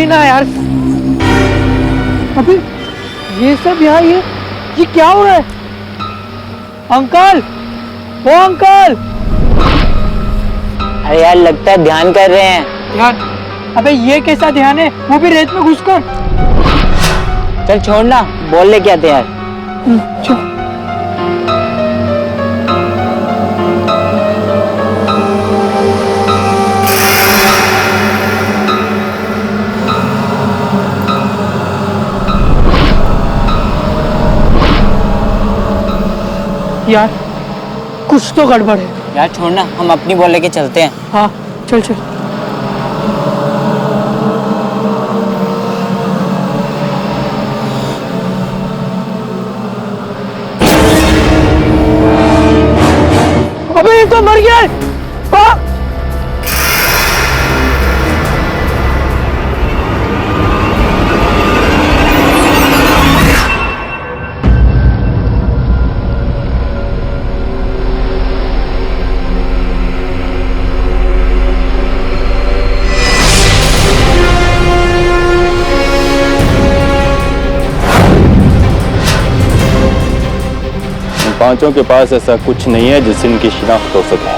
ही ना यार। अबे ये सब यहाँ ये क्या हो रहा है? अंकल, ओ अंकल। अरे यार लगता है ध्यान कर रहे हैं। ध्यान? अबे ये कैसा ध्यान है, वो भी रेत में घुसकर। चल छोड़ना, बोल ले क्या थे यार। चल। यार कुछ तो गड़बड़ है। यार छोड़ना, हम अपनी बॉल लेके चलते हैं। हाँ चल चल। अबे ये तो मर गया है। हाँ? 5 के पास ऐसा कुछ नहीं है जिससे इनकी शिनाख्त हो सके।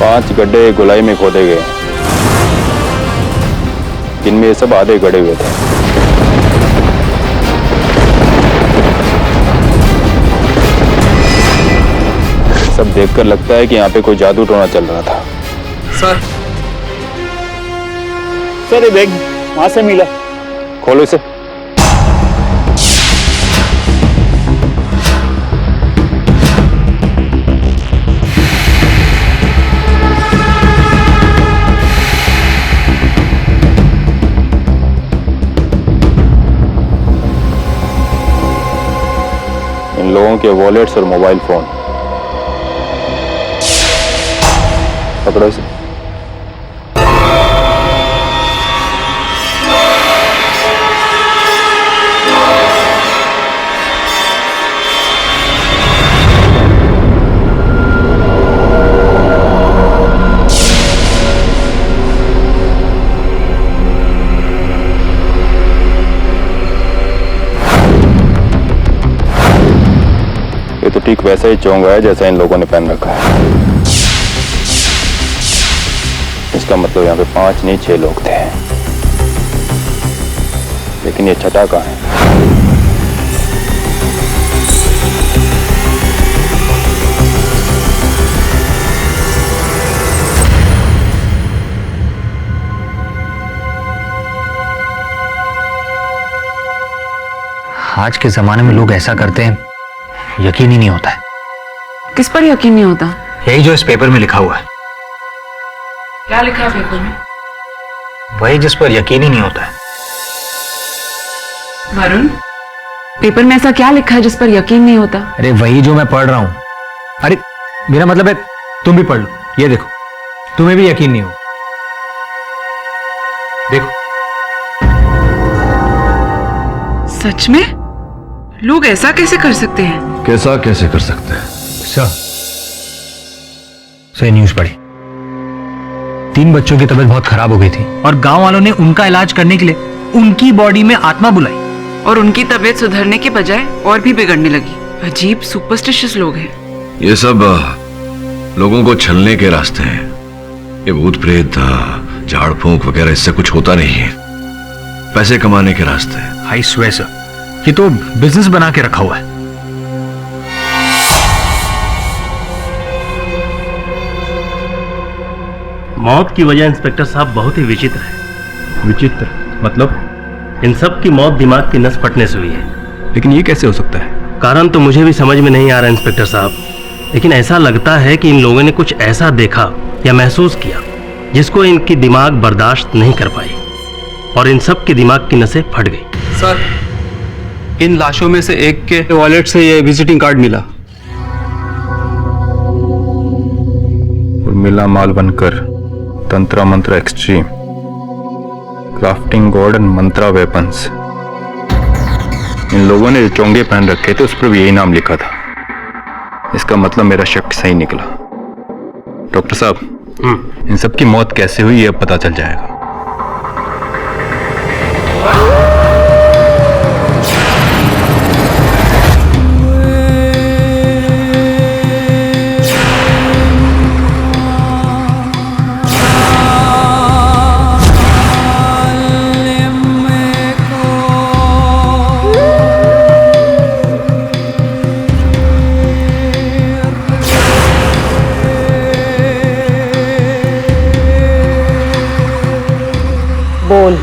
पांच गड्ढे गोलाई में खोदे गए, जिनमें ये सब आधे गड़े हुए थे। सब देखकर लगता है कि यहाँ पे कोई जादू टोना चल रहा था। सर ये बैग वहां से मिला, खोलो इसे। इन लोगों के वॉलेट्स और मोबाइल फोन पकड़ो इसे। ये तो ठीक वैसा ही चोंगा है जैसा इन लोगों ने पहन रखा है। इसका मतलब यहाँ पे 5 नहीं 6 लोग थे, लेकिन ये छठा कहाँ है? आज के जमाने में लोग ऐसा करते हैं, यकीन ही नहीं होता है। किस पर यकीन नहीं होता? यही जो इस पेपर में लिखा हुआ है। क्या लिखा है पेपर में? वही जिस पर यकीन ही नहीं होता है। वरुण, पेपर में ऐसा क्या लिखा है जिस पर यकीन नहीं होता? अरे वही जो मैं पढ़ रहा हूं। अरे मेरा मतलब है तुम भी पढ़ लो, ये देखो, तुम्हें भी यकीन नहीं होगा। देखो। सच में? लोग ऐसा कैसे कर सकते हैं? कैसा कैसे कर सकते हैं? सही न्यूज पढ़ी। 3 बच्चों की तबीयत बहुत खराब हो गई थी और गांव वालों ने उनका इलाज करने के लिए उनकी बॉडी में आत्मा बुलाई, और उनकी तबीयत सुधरने के बजाय और भी बिगड़ने लगी। अजीब सुपरस्टिशियस लोग हैं। ये सब लोगों को छलने के रास्ते हैं। ये भूत प्रेत झाड़ फूंक वगैरह इससे कुछ होता नहीं है। पैसे कमाने के रास्ते हैं। आई स्वेयर सर, ये तो बिजनेस बना के रखा हुआ है। मौत की वजह इंस्पेक्टर साहब बहुत ही विचित्र है। विचित्र मतलब? इन सब की मौत दिमाग की नस फटने से हुई है। लेकिन ये कैसे हो सकता है? कारण तो मुझे भी समझ में नहीं आ रहा इंस्पेक्टर साहब, लेकिन ऐसा लगता है कि इन लोगों ने कुछ ऐसा देखा या महसूस किया जिसको इनकी दिमाग बर्दाश्त नहीं कर पाई, और इन सब के दिमाग की नसें फट गई। सर, इन लाशों में से एक के वॉलेट से ये विजिटिंग कार्ड मिला। Urmila Malvankar, Tantra Mantra extreme, crafting god and mantra weapons, इन लोगों ने जो चोंगे पहन रखे थे उस पर भी यही नाम लिखा था। इसका मतलब मेरा शक सही निकला। डॉक्टर साहब, इन सब की मौत कैसे हुई ये अब पता चल जाएगा। बोल,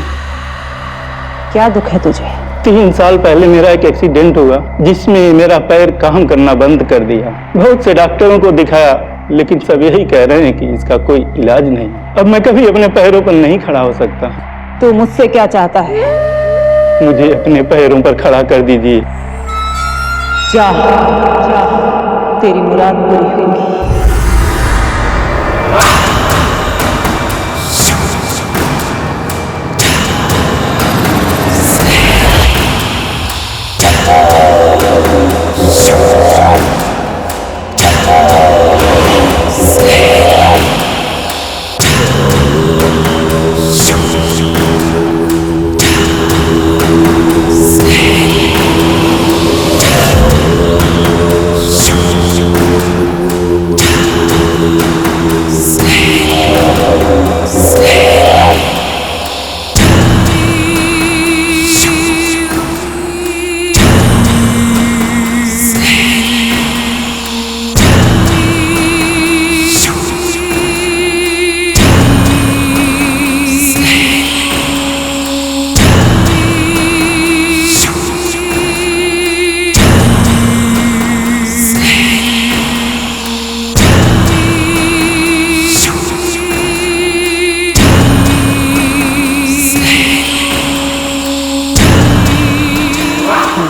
क्या दुख है तुझे? 3 साल पहले मेरा एक एक्सीडेंट हुआ जिसमें मेरा पैर काम करना बंद कर दिया। बहुत से डॉक्टरों को दिखाया लेकिन सब यही कह रहे हैं कि इसका कोई इलाज नहीं। अब मैं कभी अपने पैरों पर नहीं खड़ा हो सकता। तू मुझसे क्या चाहता है? मुझे अपने पैरों पर खड़ा कर दीजिए। जा, तेरी मुराद पूरी होगी।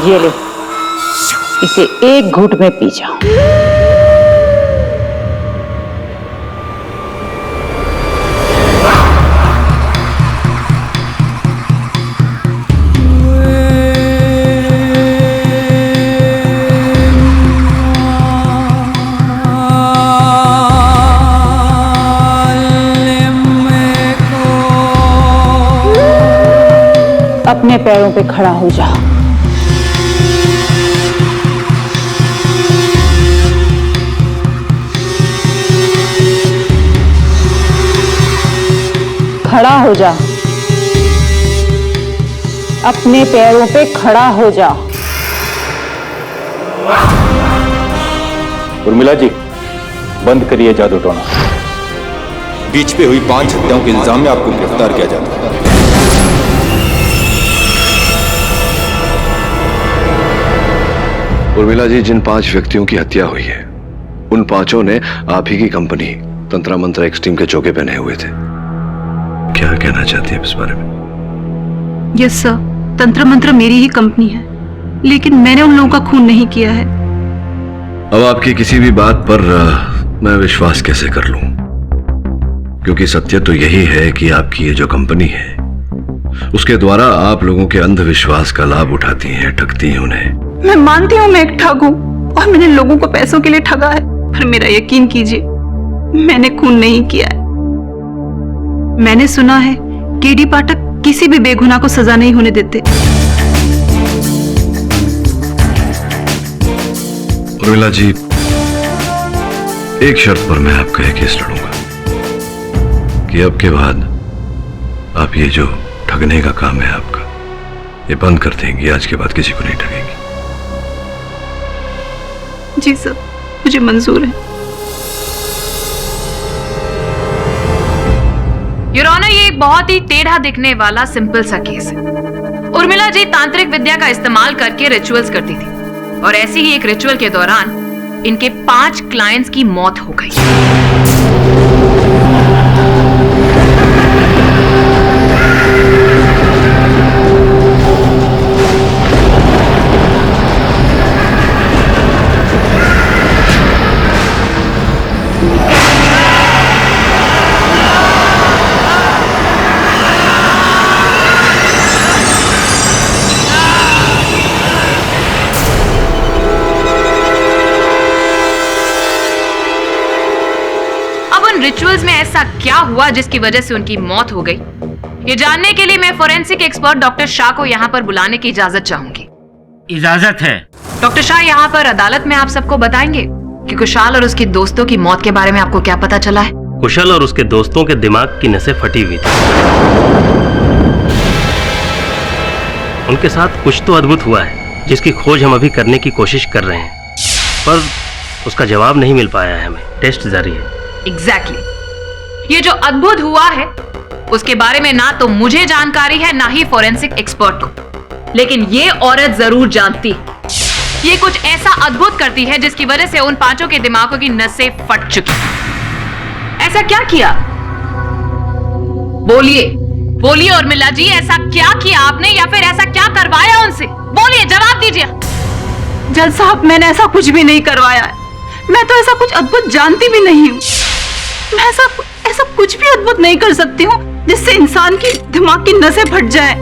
ये ले, इसे एक घूंट में पी जाओ। अपने पैरों पे खड़ा हो जा। खड़ा हो जा, अपने पैरों पे खड़ा हो जा। उर्मिला जी, बंद करिए जादू टोना। बीच पे हुई 5 हत्याओं के इल्जाम में आपको गिरफ्तार किया जाता है। उर्मिला जी, जिन 5 व्यक्तियों की हत्या हुई है उन 5 ने आप ही की कंपनी तंत्रा मंत्रा एक्सट्रीम के चौके पहने हुए थे। क्या कहना चाहती है इस बारे में? यस सर, तंत्र मंत्र मेरी ही कंपनी है, लेकिन मैंने उन लोगों का खून नहीं किया है। अब आपकी किसी भी बात पर मैं विश्वास कैसे कर लूं? क्योंकि सत्य तो यही है कि आपकी ये जो कंपनी है उसके द्वारा आप लोगों के अंधविश्वास का लाभ उठाती हैं, ठगती हैं उन्हें। मैं मानती हूँ मैं एक ठग हूँ और मैंने लोगों को पैसों के लिए ठगा है, पर मेरा यकीन कीजिए मैंने खून नहीं किया है। मैंने सुना है केडी पाठक किसी भी बेगुनाह को सजा नहीं होने देते। उर्मिला जी, एक शर्त पर मैं आपका एक केस लड़ूंगा कि अब के बाद आप ये जो ठगने का काम है आपका ये बंद कर देंगी। आज के बाद किसी को नहीं ठगेंगी। जी सर, मुझे मंजूर है। योर ऑनर, ये एक बहुत ही टेढ़ा दिखने वाला सिंपल सा केस है। उर्मिला जी तांत्रिक विद्या का इस्तेमाल करके रिचुअल्स करती थी और ऐसे ही एक रिचुअल के दौरान इनके 5 क्लाइंट्स की मौत हो गई। अब उन रिचुअल्स में ऐसा क्या हुआ जिसकी वजह से उनकी मौत हो गई, ये जानने के लिए मैं फोरेंसिक एक्सपर्ट डॉक्टर शाह को यहाँ पर बुलाने की इजाजत चाहूंगी। इजाजत है। डॉक्टर शाह यहाँ पर अदालत में आप सबको बताएंगे कि कुशाल और उसके दोस्तों की मौत के बारे में आपको क्या पता चला है। कुशल और उसके दोस्तों के दिमाग की नसें फटी हुई थी। उनके साथ कुछ तो अद्भुत हुआ है जिसकी खोज हम अभी करने की कोशिश कर रहे हैं, पर उसका जवाब नहीं मिल पाया है। हमें टेस्ट जारी है। एग्जैक्टली। ये जो अद्भुत हुआ है उसके बारे में ना तो मुझे जानकारी है ना ही फोरेंसिक एक्सपर्ट को, लेकिन ये औरत जरूर जानती है। ये कुछ ऐसा अद्भुत करती है जिसकी वजह से उन पांचों के दिमागों की नसें फट चुकी। ऐसा क्या किया? बोलिए बोलिए उर्मिला जी, ऐसा क्या किया आपने या फिर ऐसा क्या करवाया उनसे? बोलिए, जवाब दीजिए। जज साहब, मैंने ऐसा कुछ भी नहीं करवाया है। मैं तो ऐसा कुछ अद्भुत जानती भी नहीं हूँ। मैं ऐसा कुछ भी अद्भुत नहीं कर सकती हूँ जिससे इंसान की दिमाग की नसें फट जाए।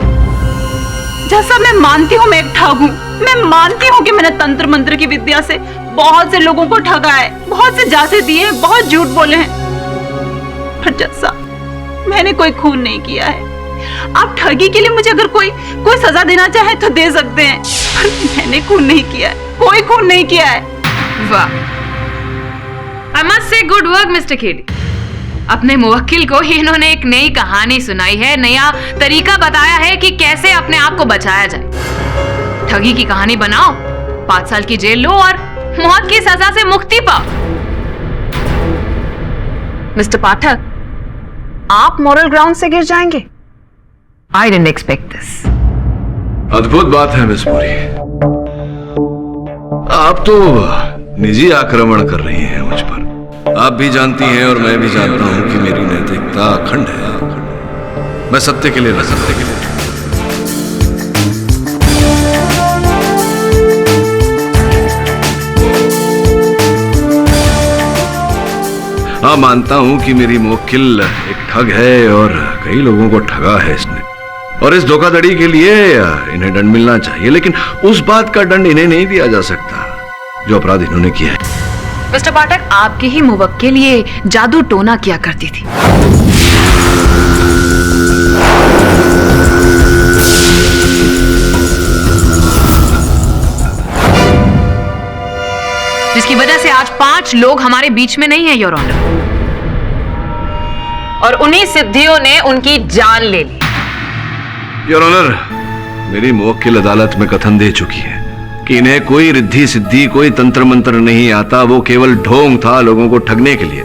जैसा मैं मानती हूँ मैं एक ठग हूँ, मैं मानती हूँ कि मैंने तंत्र मंत्र की विद्या से बहुत से लोगों को ठगा है, बहुत से जासे दिए, बहुत झूठ बोले हैं, पर जज साहब मैंने कोई खून नहीं किया है। आप ठगी के लिए मुझे अगर कोई सजा देना चाहे तो दे सकते हैं, पर मैंने खून नहीं किया है, कोई खून नहीं किया है। वाह, I must say good work, Mr. Khedi। अपने मुवक्किल को इन्होंने एक नई कहानी सुनाई है, नया तरीका बताया है कि कैसे अपने आप को बचाया जाए। ठगी की कहानी बनाओ, 5 साल की जेल लो और मौत की सजा से मुक्ति पाओ। मिस्टर पाठक, आप मॉरल ग्राउंड से गिर जाएंगे? I didn't expect this। अद्भुत बात है मिस पुरी, आप तो निजी आक्रमण कर रही हैं मुझ पर। आप भी जानती हैं और मैं भी जानता हूं कि मेरी नैतिकता अखंड है। मैं सत्य के लिए हाँ, मानता हूं कि मेरी मुवक्किल एक ठग है और कई लोगों को ठगा है इसने, और इस धोखाधड़ी के लिए इन्हें दंड मिलना चाहिए, लेकिन उस बात का दंड इन्हें नहीं दिया जा सकता जो अपराध इन्होंने किया है। मिस्टर पाठक, आपकी ही मुवक्किल ये जादू टोना किया करती थी। जिसकी वजह से आज 5 लोग हमारे बीच में नहीं है, योर ऑनर, और उन्हीं सिद्धियों ने उनकी जान ले ली। योर ऑनर, मेरी मुवक्किल अदालत में कथन दे चुकी है कि इन्हें कोई रिद्धि सिद्धि, कोई तंत्र मंत्र नहीं आता, वो केवल ढोंग था लोगों को ठगने के लिए।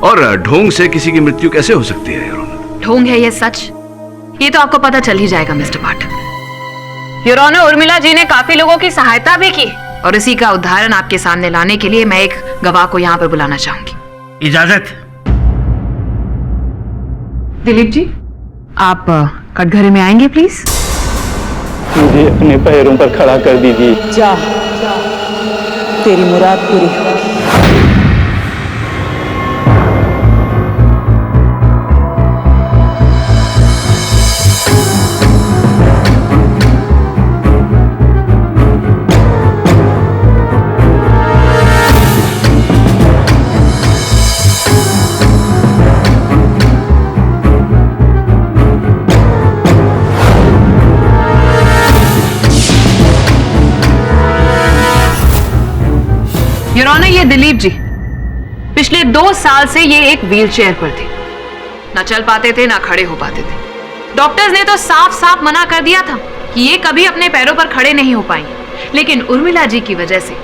और ढोंग से किसी की मृत्यु कैसे हो सकती है योर ऑनर? ढोंग है ये सच, ये तो आपको पता चल ही जाएगा mister Pathak. Your honour, Urmila ji ने काफी लोगों की सहायता भी की, और इसी का उदाहरण आपके सामने लाने के लिए मैं एक गवाह को यहाँ पर बुलाना चाहूंगी। इजाजत। दिलीप जी, आप कटघरे में आएंगे प्लीज। मुझे अपने पैरों पर खड़ा कर दीजिए। जा, तेरी मुराद पूरी हो। योर ऑनर, ये दिलीप जी पिछले 2 साल से ये एक व्हीलचेयर पर थे, ना चल पाते थे ना खड़े हो पाते थे। डॉक्टर्स ने तो साफ साफ मना कर दिया था कि ये कभी अपने पैरों पर खड़े नहीं हो पाएंगे, लेकिन उर्मिला जी की वजह से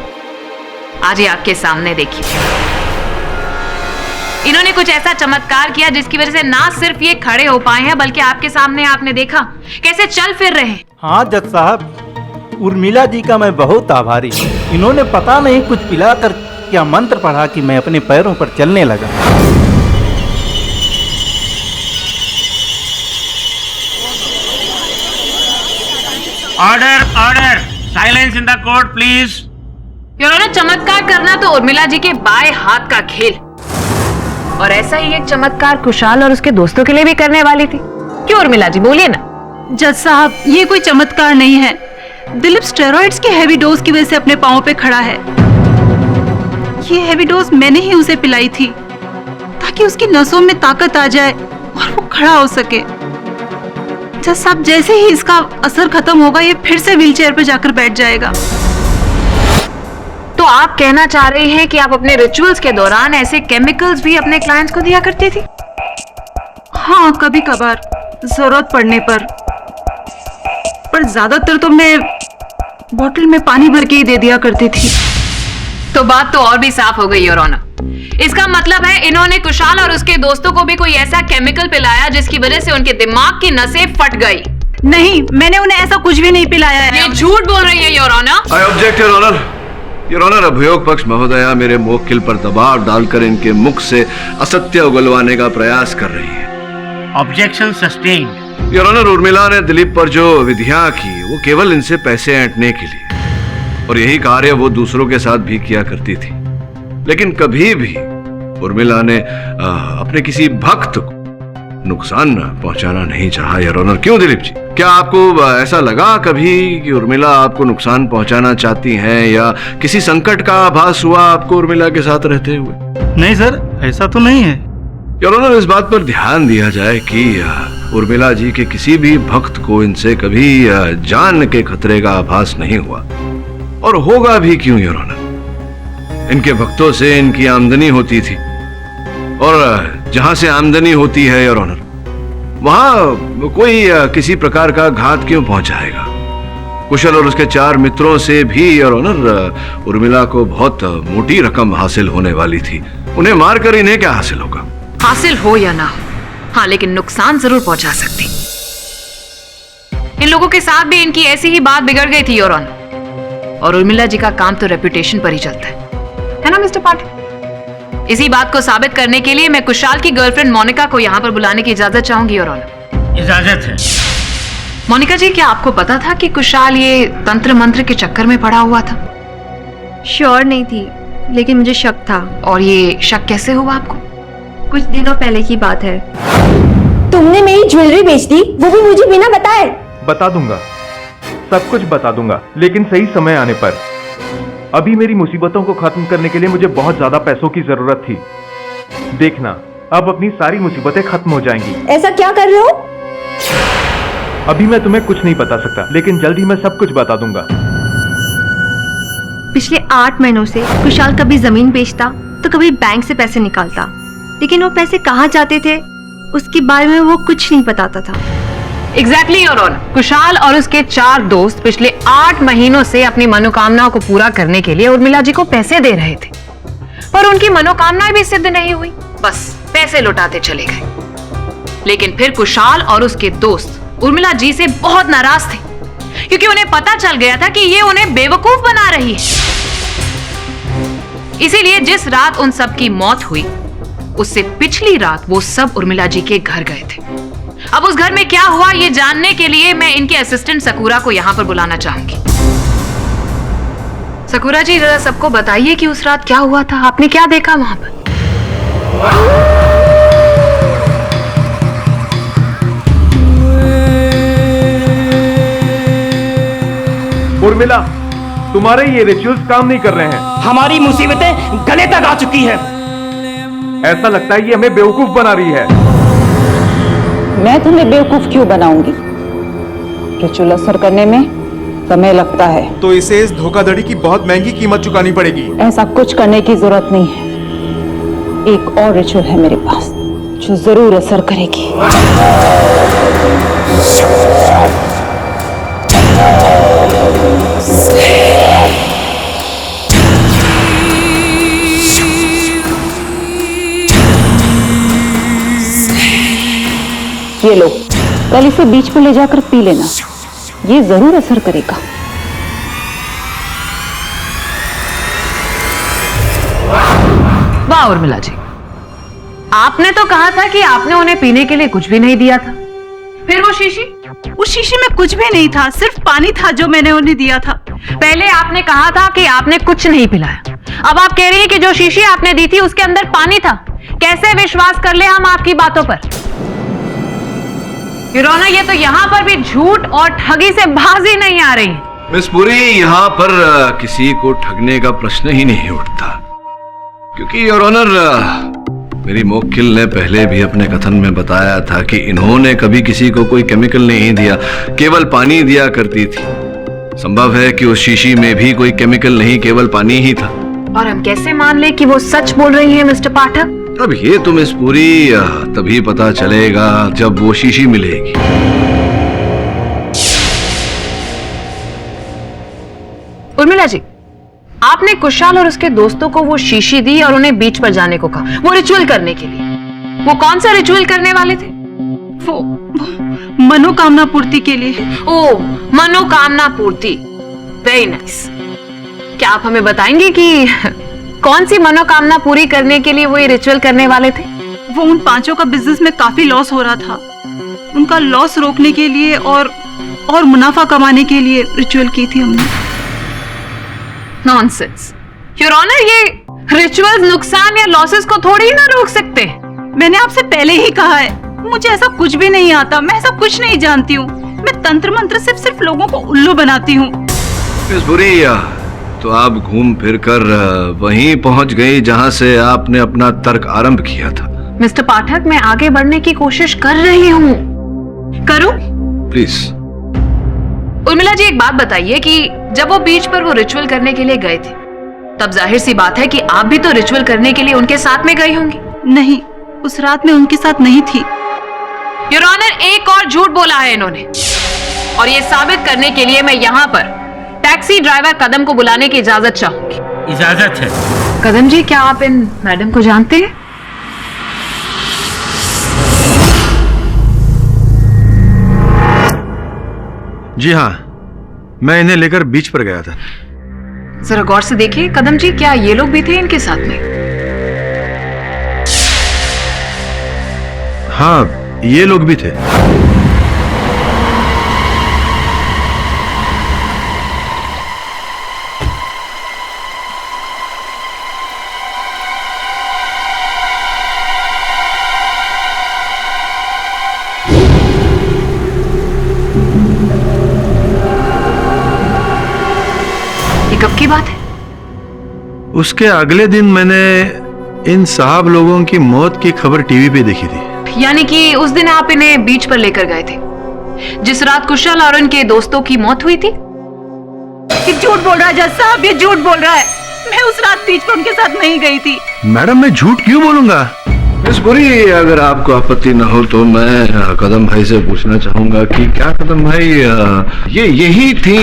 आज ये आपके सामने देखिए, इन्होंने कुछ ऐसा चमत्कार किया जिसकी वजह से ना सिर्फ ये खड़े हो पाए हैं बल्कि आपके सामने आपने देखा कैसे चल फिर रहे हैं। हाँ जज साहब, उर्मिला जी का मैं बहुत आभारी हूँ। इन्होंने पता नहीं कुछ पिलाकर क्या मंत्र पढ़ा कि मैं अपने पैरों पर चलने लगा। Order, order, silence in the court please. Your honour, चमत्कार करना तो उर्मिला जी के बाएं हाथ का खेल, और ऐसा ही एक चमत्कार कुशाल और उसके दोस्तों के लिए भी करने वाली थी। क्यों उर्मिला जी, बोलिए ना। जज साहब, ये कोई चमत्कार नहीं है। दिलीप स्टेरॉइड्स के हैवी डोज की वजह से अपने पांव पे खड़ा है। ये हैवी डोज मैंने ही उसे पिलाई थी ताकि उसकी नसों में ताकत आ जाए और वो खड़ा हो सके। जज साहब, जैसे ही इसका असर खत्म होगा ये फिर से व्हीलचेयर पे जाकर बैठ जाएगा। तो आप कहना चाह रहे हैं कि आप अपने रिचुअल्स के दौरान ऐसे केमिकल्स भी अपने क्लाइंट्स को दिया करती थी? हाँ, कभी कभार जरूरत पड़ने पर ज्यादातर तो मैं बोतल में पानी भर के ही दे दिया करती थी। तो बात तो और भी साफ हो गई योर ऑनर। इसका मतलब है इन्होंने कुशाल और उसके दोस्तों को भी कोई ऐसा केमिकल पिलाया जिसकी वजह से उनके दिमाग की नसें फट गई। नहीं, मैंने उन्हें ऐसा कुछ भी नहीं पिलाया है। ये झूठ बोल रही है your honour. I object your honour. Your honour, अभियोग पक्ष महोदया मेरे मुवक्किल पर दबाव डालकर इनके मुख से असत्य उगलवाने का प्रयास कर रही है। Objection sustained. Your honour, Urmila ने दिलीप पर जो विधियां की वो केवल इनसे पैसे ऐंठने के लिए, और यही कार्य वो दूसरों के साथ भी किया करती थी। लेकिन कभी भी उर्मिला ने अपने किसी भक्त को नुकसान पहुंचाना नहीं चाहा। योर ऑनर, क्यों दिलीप जी? क्या आपको ऐसा लगा कभी कि उर्मिला आपको नुकसान पहुंचाना चाहती हैं, या किसी संकट का आभास हुआ आपको उर्मिला के साथ रहते हुए? नहीं सर, ऐसा तो नहीं है। योर ऑनर, इस बात पर ध्यान दिया जाए कि उर्मिला जी के किसी भी भक्त को इनसे कभी जान के खतरे का आभास नहीं हुआ, और होगा भी क्यों योर ऑनर? इनके भक्तों से इनकी आमदनी होती थी, और जहां से आमदनी होती है योर ऑनर, वहां कोई किसी प्रकार का घात क्यों पहुंचाएगा? कुशल और उसके 4 मित्रों से भी योर ऑनर उर्मिला को बहुत मोटी रकम हासिल होने वाली थी। उन्हें मारकर इन्हें क्या हासिल होगा? हासिल हो या ना हो, हाँ, लेकिन नुकसान जरूर पहुंचा सकती। इन लोगों के साथ भी इनकी ऐसी ही बात बिगड़ गई थी योर ऑनर, और उर्मिला जी का काम तो रेपुटेशन पर ही चलता है ना मिस्टर पाटिल? इसी बात को साबित करने के लिए मैं कुशाल की गर्लफ्रेंड मोनिका को यहाँ पर बुलाने की इजाजत चाहूंगी योर ऑनर। इजाजत है। मोनिका जी, क्या आपको पता था कि कुशाल ये तंत्र मंत्र के चक्कर में पड़ा हुआ था? श्योर नहीं थी, लेकिन मुझे शक था। और ये शक कैसे हुआ आपको? कुछ दिनों पहले की बात है। तुमने मेरी ज्वेलरी बेच दी, वो भी मुझे बिना बताए। बता दूंगा, सब कुछ बता दूंगा, लेकिन सही समय आने पर। अभी मेरी मुसीबतों को खत्म करने के लिए मुझे बहुत ज्यादा पैसों की जरूरत थी। देखना, अब अपनी सारी मुसीबतें खत्म हो जाएंगी। ऐसा क्या कर रहे हो? अभी मैं तुम्हें कुछ नहीं बता सकता, लेकिन जल्द ही मैं सब कुछ बता दूंगा। पिछले 8 महीनों से कुशाल कभी जमीन बेचता तो कभी बैंक से पैसे निकालता, लेकिन वो पैसे कहाँ जाते थे उसके बारे में वो कुछ नहीं बताता था। Exactly your honour. कुशाल और उसके 4 दोस्त पिछले 8 महीनों से अपनी मनोकामनाओं को पूरा करने के लिए उर्मिला जी को पैसे दे रहे थे, पर उनकी मनोकामनाएं भी सिद्ध नहीं हुई, बस पैसे लौटाते चले गए। लेकिन फिर कुशाल और उसके दोस्त उर्मिला जी से बहुत नाराज थे, क्योंकि उन्हें पता चल गया था कि ये उन्हें बेवकूफ बना रही है। इसीलिए जिस रात उन सब की मौत हुई, उससे पिछली रात वो सब उर्मिला जी के घर गए थे। अब उस घर में क्या हुआ ये जानने के लिए मैं इनके असिस्टेंट सकूरा को यहां पर बुलाना चाहूंगी। सकूरा जी, जरा सबको बताइए कि उस रात क्या हुआ था, आपने क्या देखा वहां पर? उर्मिला, तुम्हारे ये रिचुअल्स काम नहीं कर रहे हैं। हमारी मुसीबतें गले तक आ चुकी है। ऐसा लगता है ये हमें बेवकूफ बना रही है। मैं तुम्हें बेवकूफ क्यों बनाऊंगी? रिचुअल असर करने में समय लगता है। तो इसे इस धोखाधड़ी की बहुत महंगी कीमत चुकानी पड़ेगी। ऐसा कुछ करने की जरूरत नहीं है। एक और रिचुअल है मेरे पास जो जरूर असर करेगी। ये लो, कल इसे बीच में ले जाकर पी लेना, ये जरूर असर करेगा। वाह उर्मिला जी, आपने तो कहा था कि आपने उन्हें पीने के लिए कुछ भी नहीं दिया था। फिर वो शीशी? उस शीशी में कुछ भी नहीं था, सिर्फ पानी था जो मैंने उन्हें दिया था। पहले आपने कहा था कि आपने कुछ नहीं पिलाया, अब आप कह रही हैं कि जो शीशी आपने दी थी उसके अंदर पानी था। कैसे विश्वास कर ले हम आपकी बातों पर? यूरोना, ये तो यहाँ पर भी झूठ और ठगी से बाजी नहीं आ रही। मिस पुरी, यहाँ पर किसी को ठगने का प्रश्न ही नहीं उठता, क्योंकि योर ऑनर मेरी मोक्किल ने पहले भी अपने कथन में बताया था कि इन्होंने कभी किसी को कोई केमिकल नहीं दिया, केवल पानी दिया करती थी। संभव है कि उस शीशी में भी कोई केमिकल नहीं, केवल पानी ही था। और हम कैसे मान ले कि वो सच बोल रही है मिस्टर पाठक? अब ये तुम इस पूरी तभी पता चलेगा जब वो शीशी मिलेगी। उर्मिला जी, आपने कुशाल और उसके दोस्तों को वो शीशी दी और उन्हें बीच पर जाने को कहा, वो रिचुअल करने के लिए। वो कौन सा रिचुअल करने वाले थे? वो मनोकामना पूर्ति के लिए। ओ, मनोकामना पूर्ति। Very nice. क्या आप हमें बताएंगे कि कौन सी मनोकामना पूरी करने के लिए वो ये रिचुअल करने वाले थे? वो उन पांचों का बिजनेस में काफी लॉस हो रहा था। उनका लॉस रोकने के लिए और मुनाफा कमाने के लिए रिचुअल की थी हमने। नॉनसेंस। योर ऑनर, ये रिचुअल्स नुकसान या लॉसेस को थोड़ी ना रोक सकते। मैंने आपसे पहले ही कहा है, मुझे ऐसा कुछ भी नहीं आता, मैं ऐसा कुछ नहीं जानती हूँ। मैं तंत्र मंत्र से सिर्फ लोगों को उल्लू बनाती हूँ। मिस बुरी, तो आप घूम फिर कर वहीं पहुंच गई जहां से आपने अपना तर्क आरंभ किया था। मिस्टर पाठक, मैं आगे बढ़ने की कोशिश कर रही हूँ। करूं? प्लीज। उर्मिला जी, एक बात बताइए कि जब वो बीच पर वो रिचुअल करने के लिए गए थे, तब जाहिर सी बात है कि आप भी तो रिचुअल करने के लिए उनके साथ में गई होंगी। नहीं, उस रात में उनके साथ नहीं थी। योर ऑनर, एक और झूठ बोला है इन्होंने, और ये साबित करने के लिए मैं यहाँ पर टैक्सी ड्राइवर कदम को बुलाने की इजाजत चाहूंगी। इजाजत है। कदम जी, क्या आप इन मैडम को जानते हैं? जी हाँ, मैं इन्हें लेकर बीच पर गया था। जरा गौर से देखिए कदम जी, क्या ये लोग भी थे इनके साथ में? हाँ, ये लोग भी थे। कब की बात है? उसके अगले दिन मैंने इन साहब लोगों की मौत की खबर टीवी पे देखी थी। यानी कि उस दिन आप इन्हें बीच पर लेकर गए थे, जिस रात कुशल और उनके दोस्तों की मौत हुई थी? ये झूठ बोल रहा है जज साहब, ये झूठ बोल रहा है। मैं उस रात बीच पर उनके साथ नहीं गई थी। मैडम, मैं झूठ क्यों बोलूंगा? मिस बुरी, अगर आपको आपत्ति न हो तो मैं कदम भाई से पूछना चाहूंगा कि क्या कदम भाई ये यही थी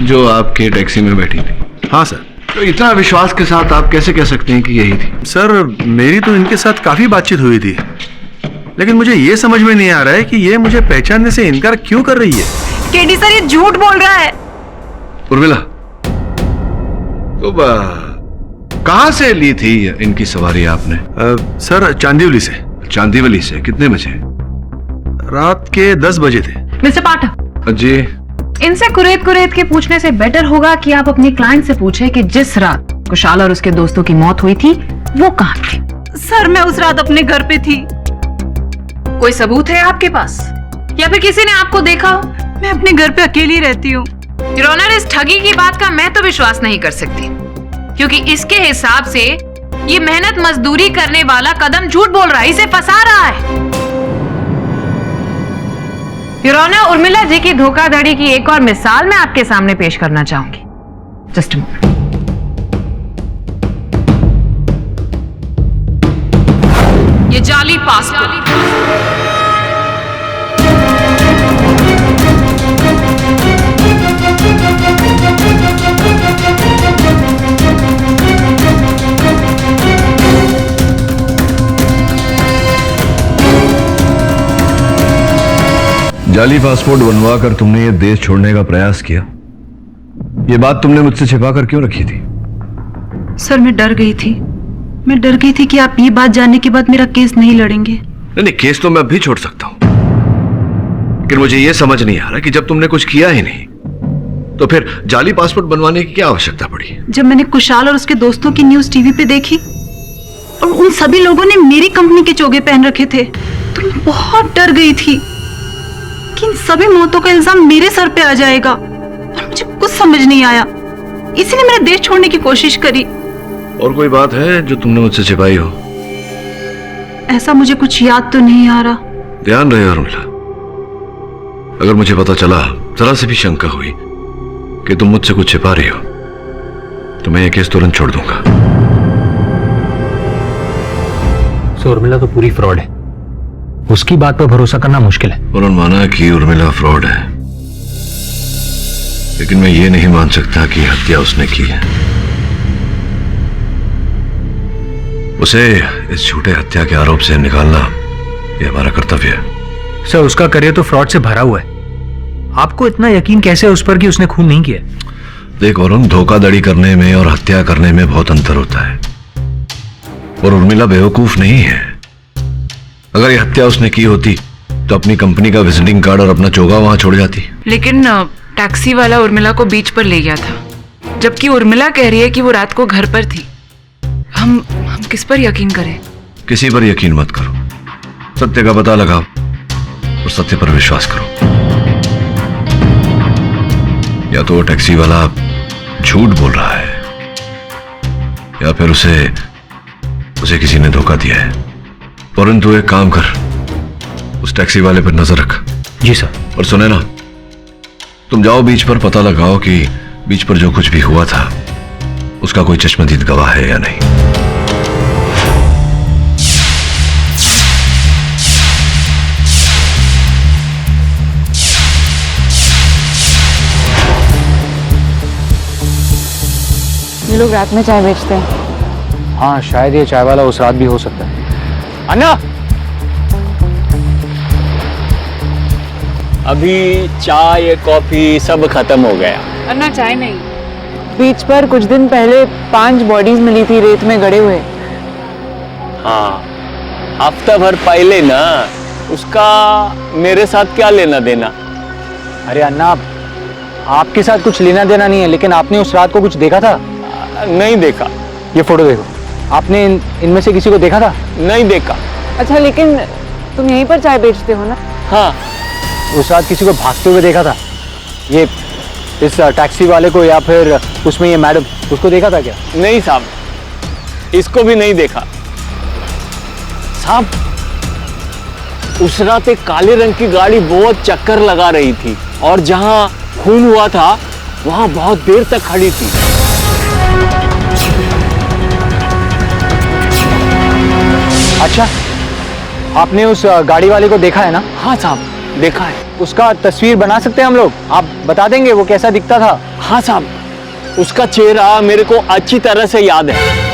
जो आपके टैक्सी में बैठी थी? हाँ सर। तो इतना विश्वास के साथ आप कैसे कह सकते हैं कि यही थी? सर, मेरी तो इनके साथ काफी बातचीत हुई थी, लेकिन मुझे ये समझ में नहीं आ रहा है कि ये मुझे पहचानने से इनकार क्यों कर रही है। केडी सर, ये झूठ बोल रहा है। उर्मिला, तो कहाँ से ली थी इनकी सवारी आपने? सर, चांदीवली से। चांदीवली से कितने बजे? रात के 10 बजे थे। मिस्टर पाठक जी, इनसे कुरेद कुरेद के पूछने से बेटर होगा कि आप अपने क्लाइंट से पूछें कि जिस रात कुशाल और उसके दोस्तों की मौत हुई थी वो कहाँ थी। सर, मैं उस रात अपने घर पे थी। कोई सबूत है आपके पास, या फिर किसी ने आपको देखा हो? मैं अपने घर पे अकेली रहती हूँ। योर ऑनर, इस ठगी की बात का मैं तो विश्वास नहीं कर सकती, क्योंकि इसके हिसाब से ये मेहनत मजदूरी करने वाला कदम झूठ बोल रहा है, इसे फंसा रहा है। योर ऑनर, उर्मिला जी की धोखाधड़ी की एक और मिसाल मैं आपके सामने पेश करना चाहूंगी। Just a moment. ये जाली पासपोर्ट। जाली पासपोर्ट बनवा कर तुमने ये देश छोड़ने का प्रयास किया। ये बात तुमने मुझसे छिपा कर क्यों रखी थी? सर, मैं डर गई थी। मैं डर गई थी कि आप ये बात जानने के बाद मेरा केस नहीं लड़ेंगे। नहीं, केस तो मैं अभी छोड़ सकता हूं, लेकिन मुझे ये समझ नहीं आ रहा कि जब तुमने कुछ किया ही नहीं तो फिर जाली पासपोर्ट बनवाने की क्या आवश्यकता पड़ी? जब मैंने कुशाल और उसके दोस्तों की न्यूज टीवी पे देखी और उन सभी लोगों ने मेरी कंपनी के चोगे पहन रखे थे, तो मैं बहुत डर गई थी कि इन सभी मौतों का इल्जाम मेरे सर पे आ जाएगा, और मुझे कुछ समझ नहीं आया। इसीलिए मैंने देश छोड़ने की कोशिश करी। और कोई बात है जो तुमने मुझसे छिपाई हो? ऐसा मुझे कुछ याद तो नहीं आ रहा। ध्यान रहे उर्मिला, अगर मुझे पता चला, जरा से भी शंका हुई कि तुम मुझसे कुछ छिपा रही हो, तो मैं ये केस तुरंत छोड़ दूंगा। सो उर्मिला तो पूरी फ्रॉड है, उसकी बात पर भरोसा करना मुश्किल है। उन्होंने माना कि उर्मिला फ्रॉड है, लेकिन मैं ये नहीं मान सकता कि हत्या उसने की है। उसे इस झूठे हत्या के आरोप से निकालना ये हमारा कर्तव्य है। सर, उसका करियर तो फ्रॉड से भरा हुआ है। आपको इतना यकीन कैसे है उस पर कि उसने खून नहीं किया? देख वरुण, धोखाधड़ी करने में और हत्या करने में बहुत अंतर होता है, और उर्मिला बेवकूफ नहीं है। अगर ये हत्या उसने की होती तो अपनी कंपनी का विजिटिंग कार्ड और अपना चोगा वहां छोड़ जाती। लेकिन टैक्सी वाला उर्मिला को बीच पर ले गया था, जबकि उर्मिला कह रही है कि वो रात को घर पर थी। हम किस पर यकीन करें? किसी पर यकीन मत करो, सत्य का पता लगाओ और सत्य पर विश्वास करो। या तो वो टैक्सी वाला झूठ बोल रहा है, या फिर उसे किसी ने धोखा दिया है। परंतु एक काम कर, उस टैक्सी वाले पर नजर रख। जी सर। और सुने ना, तुम जाओ बीच पर, पता लगाओ कि बीच पर जो कुछ भी हुआ था उसका कोई चश्मदीद गवाह है या नहीं। ये लोग रात में चाय बेचते हैं। हाँ, शायद ये चाय वाला उस रात भी हो सकता है। अन्ना, अभी चाय कॉफी सब खत्म हो गया। अन्ना चाय नहीं। बीच पर कुछ दिन पहले 5 बॉडीज मिली थी रेत में गड़े हुए। हाँ, हफ्ता भर पहले ना, उसका मेरे साथ क्या लेना देना? अरे अन्ना, आपके साथ कुछ लेना देना नहीं है, लेकिन आपने उस रात को कुछ देखा था? नहीं देखा। ये फोटो देखो, आपने इनमें से किसी को देखा था? नहीं देखा। अच्छा, लेकिन तुम यहीं पर चाय बेचते हो ना? हाँ। उस रात किसी को भागते हुए देखा था? ये इस टैक्सी वाले को, या फिर उसमें ये मैडम, उसको देखा था क्या? नहीं साहब, इसको भी नहीं देखा। साहब, उस रात एक काले रंग की गाड़ी बहुत चक्कर लगा रही थी, और जहां खून हुआ था वहां बहुत देर तक खड़ी थी। अच्छा, आपने उस गाड़ी वाले को देखा है ना? हाँ साहब, देखा है। उसका तस्वीर बना सकते हैं हम लोग? आप बता देंगे वो कैसा दिखता था? हाँ साहब, उसका चेहरा मेरे को अच्छी तरह से याद है।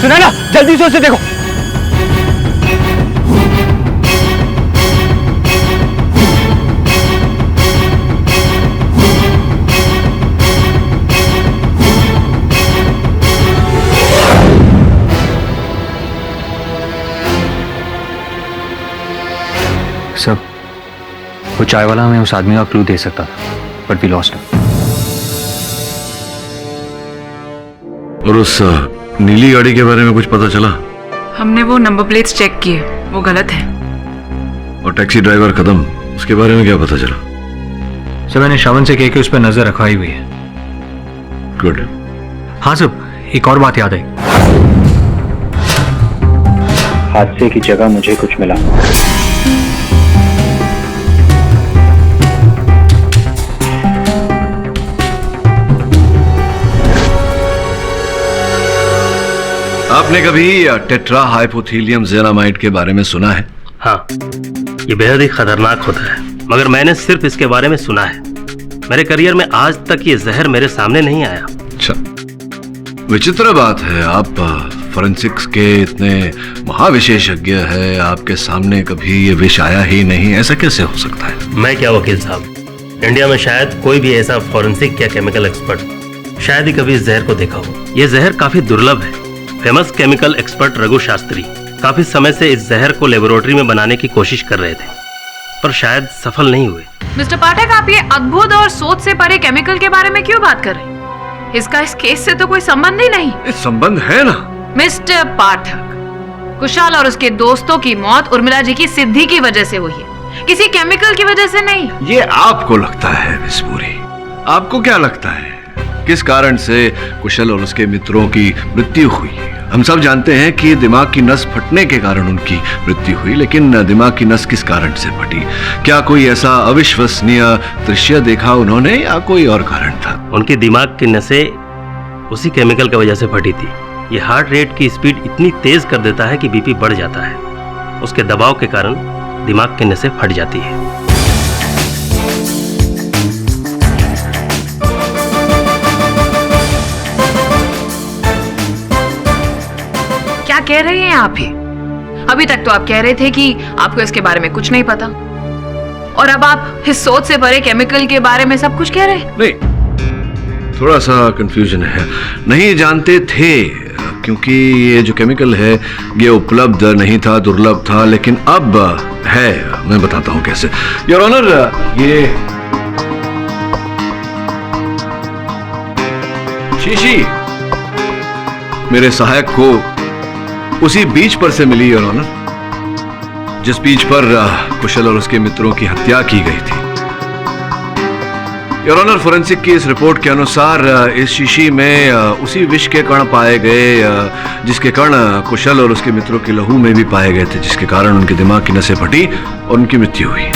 सुना ना, जल्दी से उसे देखो। सब वो चाय वाला हमें उस आदमी का क्लू दे सकता था, बट वी लॉस्ट हिम। और उस नीली गाड़ी के बारे में कुछ पता चला? हमने वो नंबर प्लेट्स चेक किए, वो गलत है। और टैक्सी ड्राइवर कदम, उसके बारे में क्या पता चला? सर, मैंने श्रवण से कह के उस पर नजर रखाई हुई है। गुड। हाँ सब, एक और बात याद आई। हादसे की जगह मुझे कुछ मिला। आपने कभी टेट्रा हाइपोथीलियम जेनामाइड के बारे में सुना है? हाँ, ये बेहद ही खतरनाक होता है, मगर मैंने सिर्फ इसके बारे में सुना है। मेरे करियर में आज तक ये जहर मेरे सामने नहीं आया। अच्छा, विचित्र बात है, आप फोरेंसिक्स के इतने महाविशेषज्ञ है, आपके सामने कभी ये विष आया ही नहीं, ऐसा कैसे हो सकता है? मैं क्या वकील साहब, इंडिया में शायद कोई भी ऐसा फोरेंसिक या केमिकल एक्सपर्ट शायद ही कभी इस जहर को देखा हो। ये जहर काफी दुर्लभ है। Famous chemical expert Raghu Shastri काफी समय से इस जहर को लेबोरेटरी में बनाने की कोशिश कर रहे थे, पर शायद सफल नहीं हुए। मिस्टर पाठक, आप ये अद्भुत और सोच से परे केमिकल के बारे में क्यों बात कर रहे हैं? इसका इस केस से तो कोई संबंध ही नहीं। इस संबंध है ना मिस्टर पाठक, कुशाल और उसके दोस्तों की मौत उर्मिला जी की सिद्धि की वजह से हुई है, किसी केमिकल की वजह से नहीं। ये आपको लगता है मिस पूरी, आपको क्या लगता है किस कारण से कुशल और उसके मित्रों की मृत्यु हुई? हम सब जानते हैं कि दिमाग की नस फटने के कारण उनकी मृत्यु हुई, लेकिन दिमाग की नस किस कारण से फटी? क्या कोई ऐसा अविश्वसनीय दृश्य देखा उन्होंने या कोई और कारण था? उनके दिमाग की नसें उसी केमिकल की वजह से फटी थी। ये हार्ट रेट की स्पीड इतनी तेज कर देता है कि बीपी बढ़ जाता है। उसके दबाव के कारण दिमाग की नसें फट जाती है। क्या कह रहे हैं आप ही? अभी तक तो आप कह रहे थे कि आपको इसके बारे में कुछ नहीं पता, और अब आप इस सोच से परे केमिकल के बारे में सब कुछ कह रहे हैं। नहीं, थोड़ा सा कंफ्यूजन है। नहीं जानते थे क्योंकि ये जो केमिकल है ये उपलब्ध नहीं था, दुर्लभ था, लेकिन अब है। मैं बताता हूं कैसे। योर ऑनर, ये शीशी मेरे सहायक को उसी बीच पर से मिली, योर ऑनर, जिस बीच पर कुशल और उसके मित्रों की हत्या की गई थी। योर ऑनर, फोरेंसिक की इस रिपोर्ट के अनुसार इस शीशी में उसी विष के कण पाए गए जिसके कण कुशल और उसके मित्रों के लहू में भी पाए गए थे, जिसके कारण उनके दिमाग की नसें फटी और उनकी मृत्यु हुई।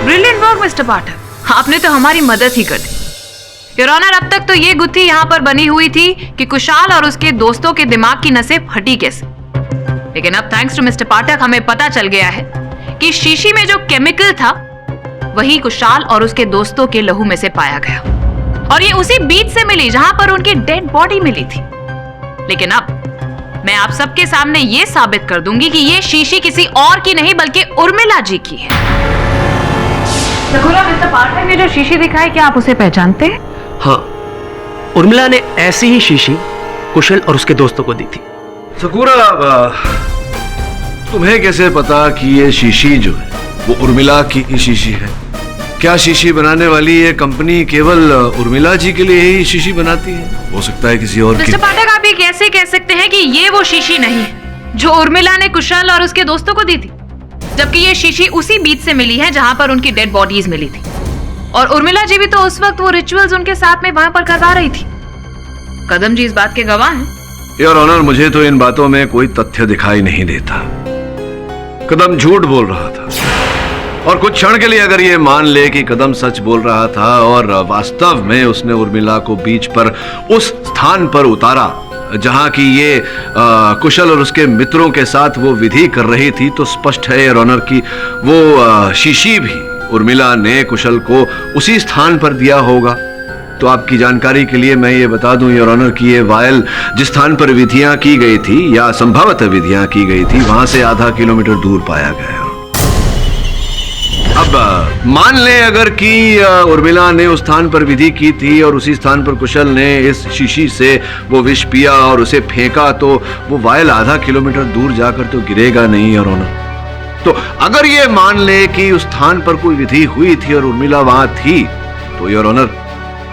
ब्रिलियंट वर्क मिस्टर पाठक, आपने तो हमारी मदद ही कर दी। योर ऑनर, अब तक तो ये गुत्थी यहाँ पर बनी हुई थी कि कुशाल और उसके दोस्तों के दिमाग की नसें फटी कैसे, लेकिन अब थैंक्स टू मिस्टर पाठक हमें पता चल गया है कि शीशी में जो केमिकल था वही कुशाल और उसके दोस्तों के लहू में से पाया गया, और ये उसी बीच से मिली जहां पर उनकी डेड बॉडी मिली थी। लेकिन अब मैं आप सबके सामने ये साबित कर दूंगी कि ये शीशी किसी और की नहीं बल्कि उर्मिला जी की है। मिस्टर पाठक ने जो शीशी दिखाई, क्या आप उसे पहचानते हैं? हाँ, उर्मिला ने ऐसी ही शीशी कुशल और उसके दोस्तों को दी थी। सकूरा, तुम्हें कैसे पता कि ये शीशी जो है वो उर्मिला की ही शीशी है? क्या शीशी बनाने वाली ये कंपनी केवल उर्मिला जी के लिए ही शीशी बनाती है? हो सकता है किसी और की। मिस्टर पाठक, आप ये कैसे कह सकते हैं कि ये वो शीशी नहीं है जो उर्मिला ने कुशल और उसके दोस्तों को दी थी, जबकि ये शीशी उसी बीच से मिली है जहां पर उनकी डेड बॉडीज मिली थी, और उर्मिला जी भी तो उस वक्त वो रिचुअल्स उनके साथ में वहां पर करवा रही थी। कदम जी इस बात के गवाह हैं। योर ऑनर, मुझे तो इन बातों में कोई तथ्य दिखाई नहीं देता। कदम झूठ बोल रहा था, और कुछ क्षण के लिए अगर ये मान ले कि कदम सच बोल रहा था और वास्तव में उसने उर्मिला को बीच पर उस स्थान पर उतारा जहां की ये कुशल और उसके मित्रों के साथ वो विधि कर रही थी, तो स्पष्ट है योर ऑनर कि वो शीशी भी उर्मिला ने कुशल को उसी स्थान पर दिया होगा। तो आपकी जानकारी के लिए मैं ये बता दूं योर ऑनर कि ये वायल जिस स्थान पर विधियां की गई थी या संभवतः विधियां की गई थी, वहां से आधा किलोमीटर दूर पाया गया। अब मान ले अगर कि उर्मिला ने उस स्थान पर विधि की थी और उसी स्थान पर कुशल ने इस शीशी से वो विष पिया और उसे फेंका, तो वो वायल आधा किलोमीटर दूर जाकर तो गिरेगा नहीं योर ऑनर। तो अगर ये मान ले कि उस स्थान पर कोई विधि हुई थी और उर्मिला वहां थी, तो योर ऑनर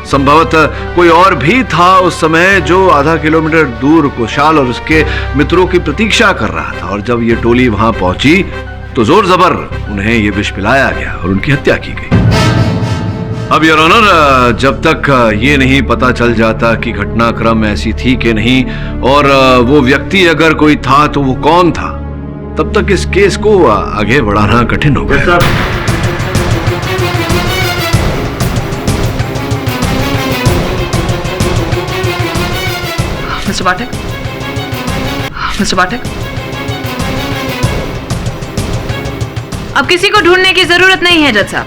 संभवतः कोई और भी था उस समय जो आधा किलोमीटर दूर कुशाल और उसके मित्रों की प्रतीक्षा कर रहा था, और जब ये टोली वहां पहुंची तो जोर जबर उन्हें ये विष पिलाया गया और उनकी हत्या की गई। अब योर ऑनर, जब तक ये नहीं पता चल जाता कि घटनाक्रम ऐसी थी कि नहीं और वो व्यक्ति अगर कोई था तो वो कौन था, तब तक इस केस को आगे बढ़ाना कठिन होगा। मिस्टर पाठक, मिस्टर पाठक, अब किसी को ढूंढने की जरूरत नहीं है जज साहब,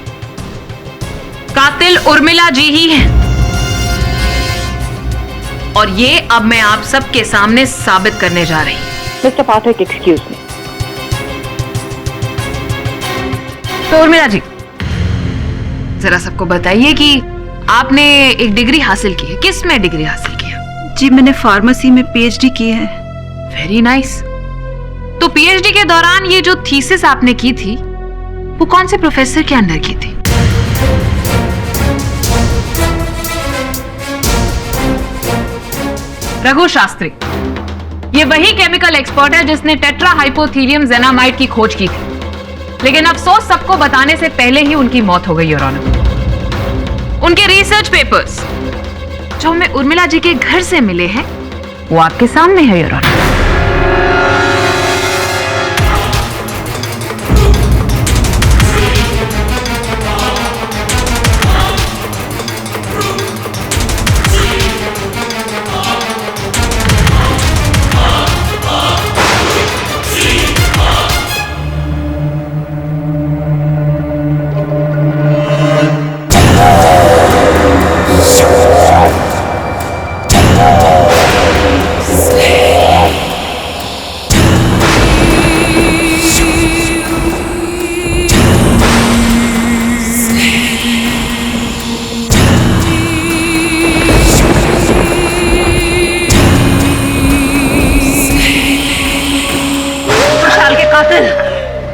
कातिल उर्मिला जी ही है, और ये अब मैं आप सबके सामने साबित करने जा रही हूं। मिस्टर पाठक, एक्सक्यूज मी। तो उर्मिला जी, जरा सबको बताइए कि आपने एक डिग्री हासिल की है, किस में डिग्री हासिल किया? जी, मैंने फार्मेसी में पीएचडी की है। Very nice. तो पीएचडी के दौरान ये जो थीसिस आपने की थी वो कौन से प्रोफेसर के अंडर की थी? रघु शास्त्री। ये वही केमिकल एक्सपर्ट है जिसने टेट्राहाइपोथीलियम जेनामाइड की खोज की थी, लेकिन अफसोस सबको बताने से पहले ही उनकी मौत हो गई योर ऑनर। उनके रिसर्च पेपर्स जो हमें उर्मिला जी के घर से मिले हैं वो आपके सामने है योर ऑनर।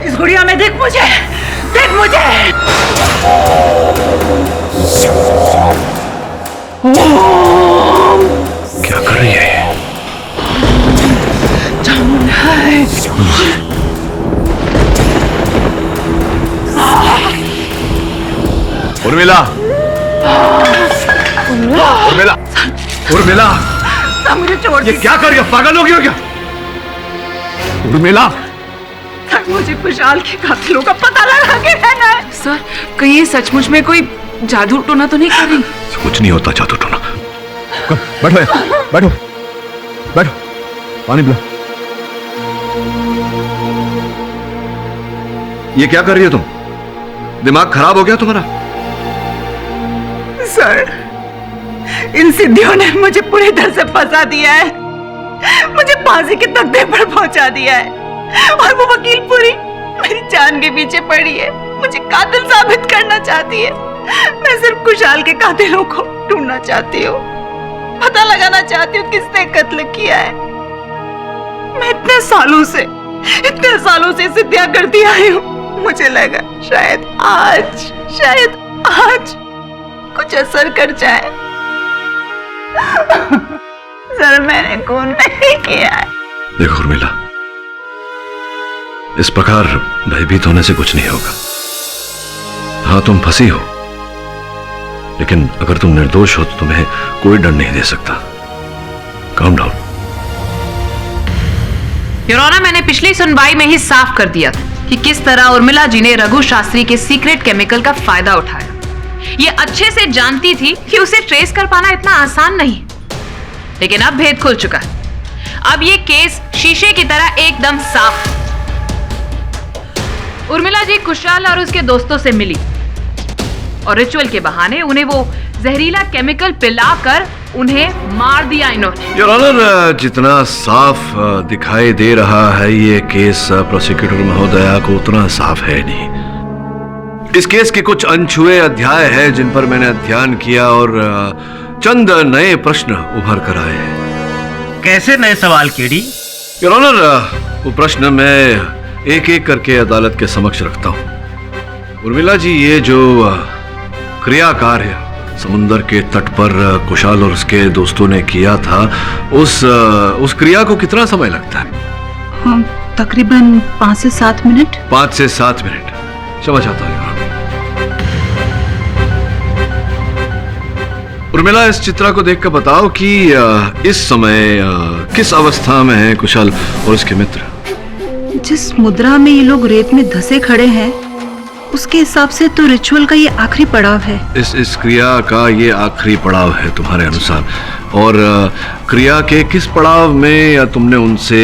इस गुड़िया में देख मुझे, देख मुझे। क्या कर रही है? उर्मिला, उर्मिला, उर्मिला, मुझे छोड़ ये क्या कर रही है? पागल हो गई हो क्या? उर्मिला, मुझे खुशहाल के कातिलों का पता लगा के रहना है। सर, कहीं ये सचमुच में कोई जादू टोना तो नहीं कर रही? कुछ नहीं होता जादू टोना। बैठो, बैठो, बैठो, पानी पिला। ये क्या कर रही हो तुम? दिमाग खराब हो गया तुम्हारा? सर, इन सिद्धियों ने मुझे पूरी तरह से फंसा दिया है, मुझे फांसी के तख्ते पर पहुंचा दिया है, और वो वकील पूरी मेरी जान के पीछे पड़ी है, मुझे कातिल साबित करना चाहती है। मैं सिर्फ खुशहाल के कातिलों को ढूंढना चाहती हूँ, पता लगाना चाहती हूँ किसने कत्ल किया है। मैं इतने सालों से सिद्धियां करती आई हूँ, मुझे लगा शायद आज कुछ असर कर जाए। सर, मैंने खून नहीं किया है। देखो उर्मिला, इस प्रकार भयभीत होने से कुछ नहीं होगा। हाँ, तुम फंसी हो, लेकिन अगर तुम निर्दोष हो तो तुम्हें कोई डर नहीं दे सकता। Calm down. योर ऑनर, मैंने पिछली सुनवाई में ही साफ कर दिया था कि किस तरह उर्मिला जी ने रघु शास्त्री के सीक्रेट केमिकल का फायदा उठाया। ये अच्छे से जानती थी कि उसे ट्रेस कर पाना इतना आसान नहीं, लेकिन अब भेद खुल चुका है। अब ये केस शीशे की तरह एकदम साफ। उर्मिला जी खुशहाल और उसके दोस्तों से मिली और रिचुअल के बहाने उन्हें वो जहरीला केमिकल पिलाकर उन्हें मार दिया इन्होंने। योर ऑनर, जितना साफ दिखाई दे रहा है ये केस प्रोसिक्यूटर महोदया को उतना साफ है नहीं। इस केस के कुछ अनछुए अध्याय हैं जिन पर मैंने अध्ययन किया और चंद नए प्रश्न उभर कर आए हैं। कैसे नए सवाल केडी? योर ऑनर, वो प्रश्न मैं एक एक करके अदालत के समक्ष रखता हूं। उर्मिला जी, ये जो क्रिया कार्य समुंदर के तट पर कुशाल और उसके दोस्तों ने किया था, उस क्रिया को कितना समय लगता है? तकरीबन 5 से 7 मिनट। 5 से 7 मिनट, समझ आता है। उर्मिला, इस चित्रा को देखकर बताओ कि इस समय किस अवस्था में है कुशाल और उसके मित्र? जिस मुद्रा में ये लोग रेत में धंसे खड़े हैं, उसके हिसाब से तो रिचुअल का ये आखिरी पड़ाव है। इस क्रिया का ये आखिरी पड़ाव है तुम्हारे अनुसार। और क्रिया के किस पड़ाव में तुमने उनसे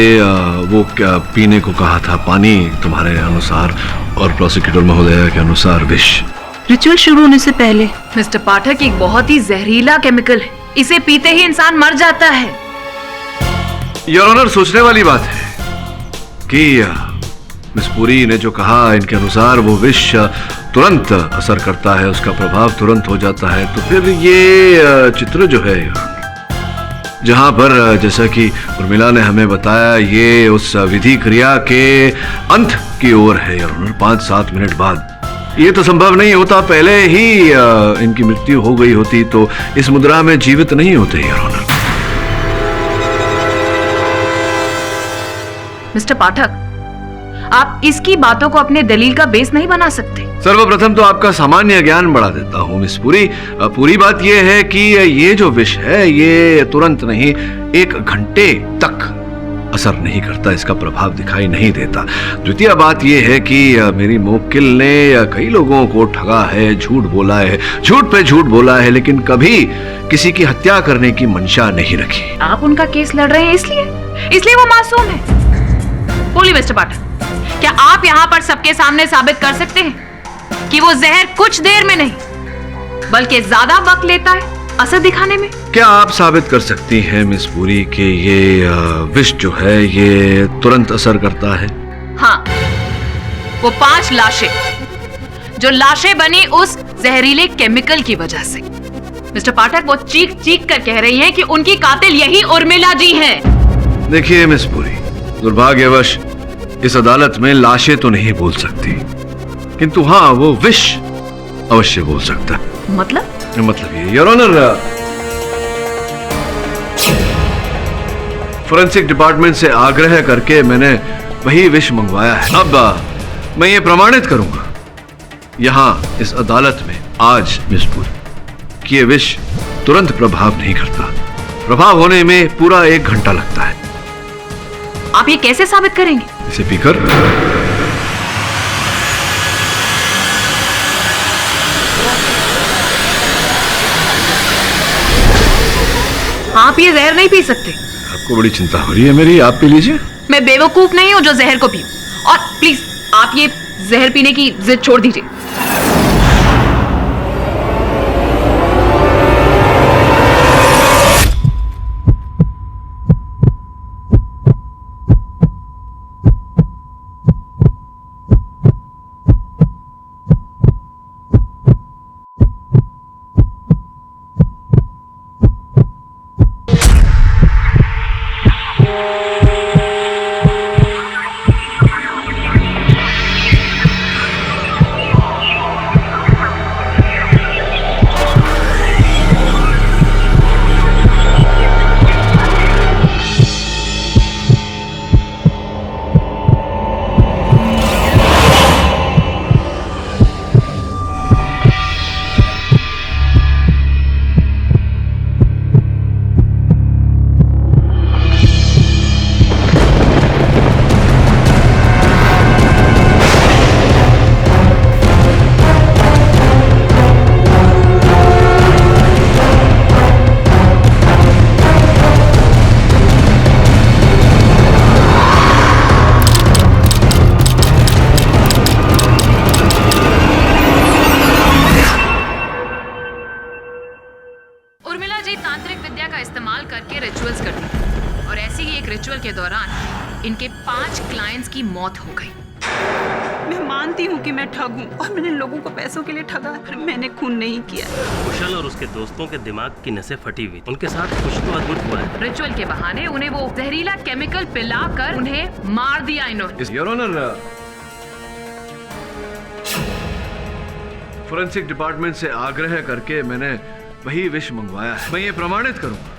वो क्या पीने को कहा था? पानी तुम्हारे अनुसार और प्रोसिक्यूटर महोदया के अनुसार विष। रिचुअल शुरू होने से पहले। मिस्टर पाठक, एक बहुत ही जहरीला केमिकल है, इसे पीते ही इंसान मर जाता है। योर ऑनर, सोचने वाली बात है कि मिस पुरी ने जो कहा, इनके अनुसार वो विष तुरंत असर करता है, उसका प्रभाव तुरंत हो जाता है। तो फिर ये चित्र जो है जहां पर जैसा कि उर्मिला ने हमें बताया ये उस विधि क्रिया के अंत की ओर है योर ऑनर। 5-7 मिनट बाद ये तो संभव नहीं होता, पहले ही इनकी मृत्यु हो गई होती तो इस मुद्रा में जीवित नहीं होते योर ऑनर। मिस्टर पाठक, आप इसकी बातों को अपने दलील का बेस नहीं बना सकते। सर्वप्रथम तो आपका सामान्य ज्ञान बढ़ा देता हूँ मिस पुरी। पूरी बात यह है कि ये जो विष है ये तुरंत नहीं, 1 घंटे तक असर नहीं करता, इसका प्रभाव दिखाई नहीं देता। द्वितीय बात यह है कि मेरी मोक्किल ने कई लोगों को ठगा है, झूठ बोला है, झूठ पे झूठ बोला है, लेकिन कभी किसी की हत्या करने की मंशा नहीं रखी। आप उनका केस लड़ रहे हैं इसलिए वो मासूम है। बोलिए मिस्टर पाठक, क्या आप यहाँ पर सबके सामने साबित कर सकते हैं कि वो जहर कुछ देर में नहीं बल्कि ज्यादा वक्त लेता है असर दिखाने में? क्या आप साबित कर सकती हैं मिस पुरी कि ये विष जो है ये तुरंत असर करता है? हाँ, वो 5 लाशें जो लाशें बनी उस जहरीले केमिकल की वजह से। मिस्टर पाठक, वो चीख चीख कर कह रही हैं कि उनकी कातिल यही उर्मिला जी हैं। देखिए मिस पुरी, दुर्भाग्यवश इस अदालत में लाशें तो नहीं बोल सकती, किंतु हाँ वो विष अवश्य बोल सकता है। मतलब ये योर ऑनर, फोरेंसिक डिपार्टमेंट से आग्रह करके मैंने वही विष मंगवाया है। अब मैं ये प्रमाणित करूंगा यहां इस अदालत में आज मिस पुरी कि ये विष तुरंत प्रभाव नहीं करता, प्रभाव होने में पूरा 1 घंटा लगता है। आप ये कैसे साबित करेंगे? इसे पीकर आप ये जहर नहीं पी सकते। आपको बड़ी चिंता हो रही है मेरी, आप पी लीजिए। मैं बेवकूफ नहीं हूं जो जहर को पीऊं। और प्लीज आप ये जहर पीने की जिद छोड़ दीजिए। के दौरान इनके 5 क्लाइंट्स की मौत हो गई। मैं मानती हूँ कि मैं ठग हूँ और मैंने लोगों को पैसों के लिए ठगा, पर मैंने खून नहीं किया। कुशल और उसके दोस्तों के दिमाग की नसें फटी हुई, उनके साथ कुछ तो अद्भुत हुआ है। रिचुअल के बहाने उन्हें वो जहरीला केमिकल पिलाकर उन्हें मार दिया इन्होंने। योर ऑनर, फोरेंसिक डिपार्टमेंट से आग्रह करके मैंने वही विष मंगवाया है। मैं ये प्रमाणित करूंगा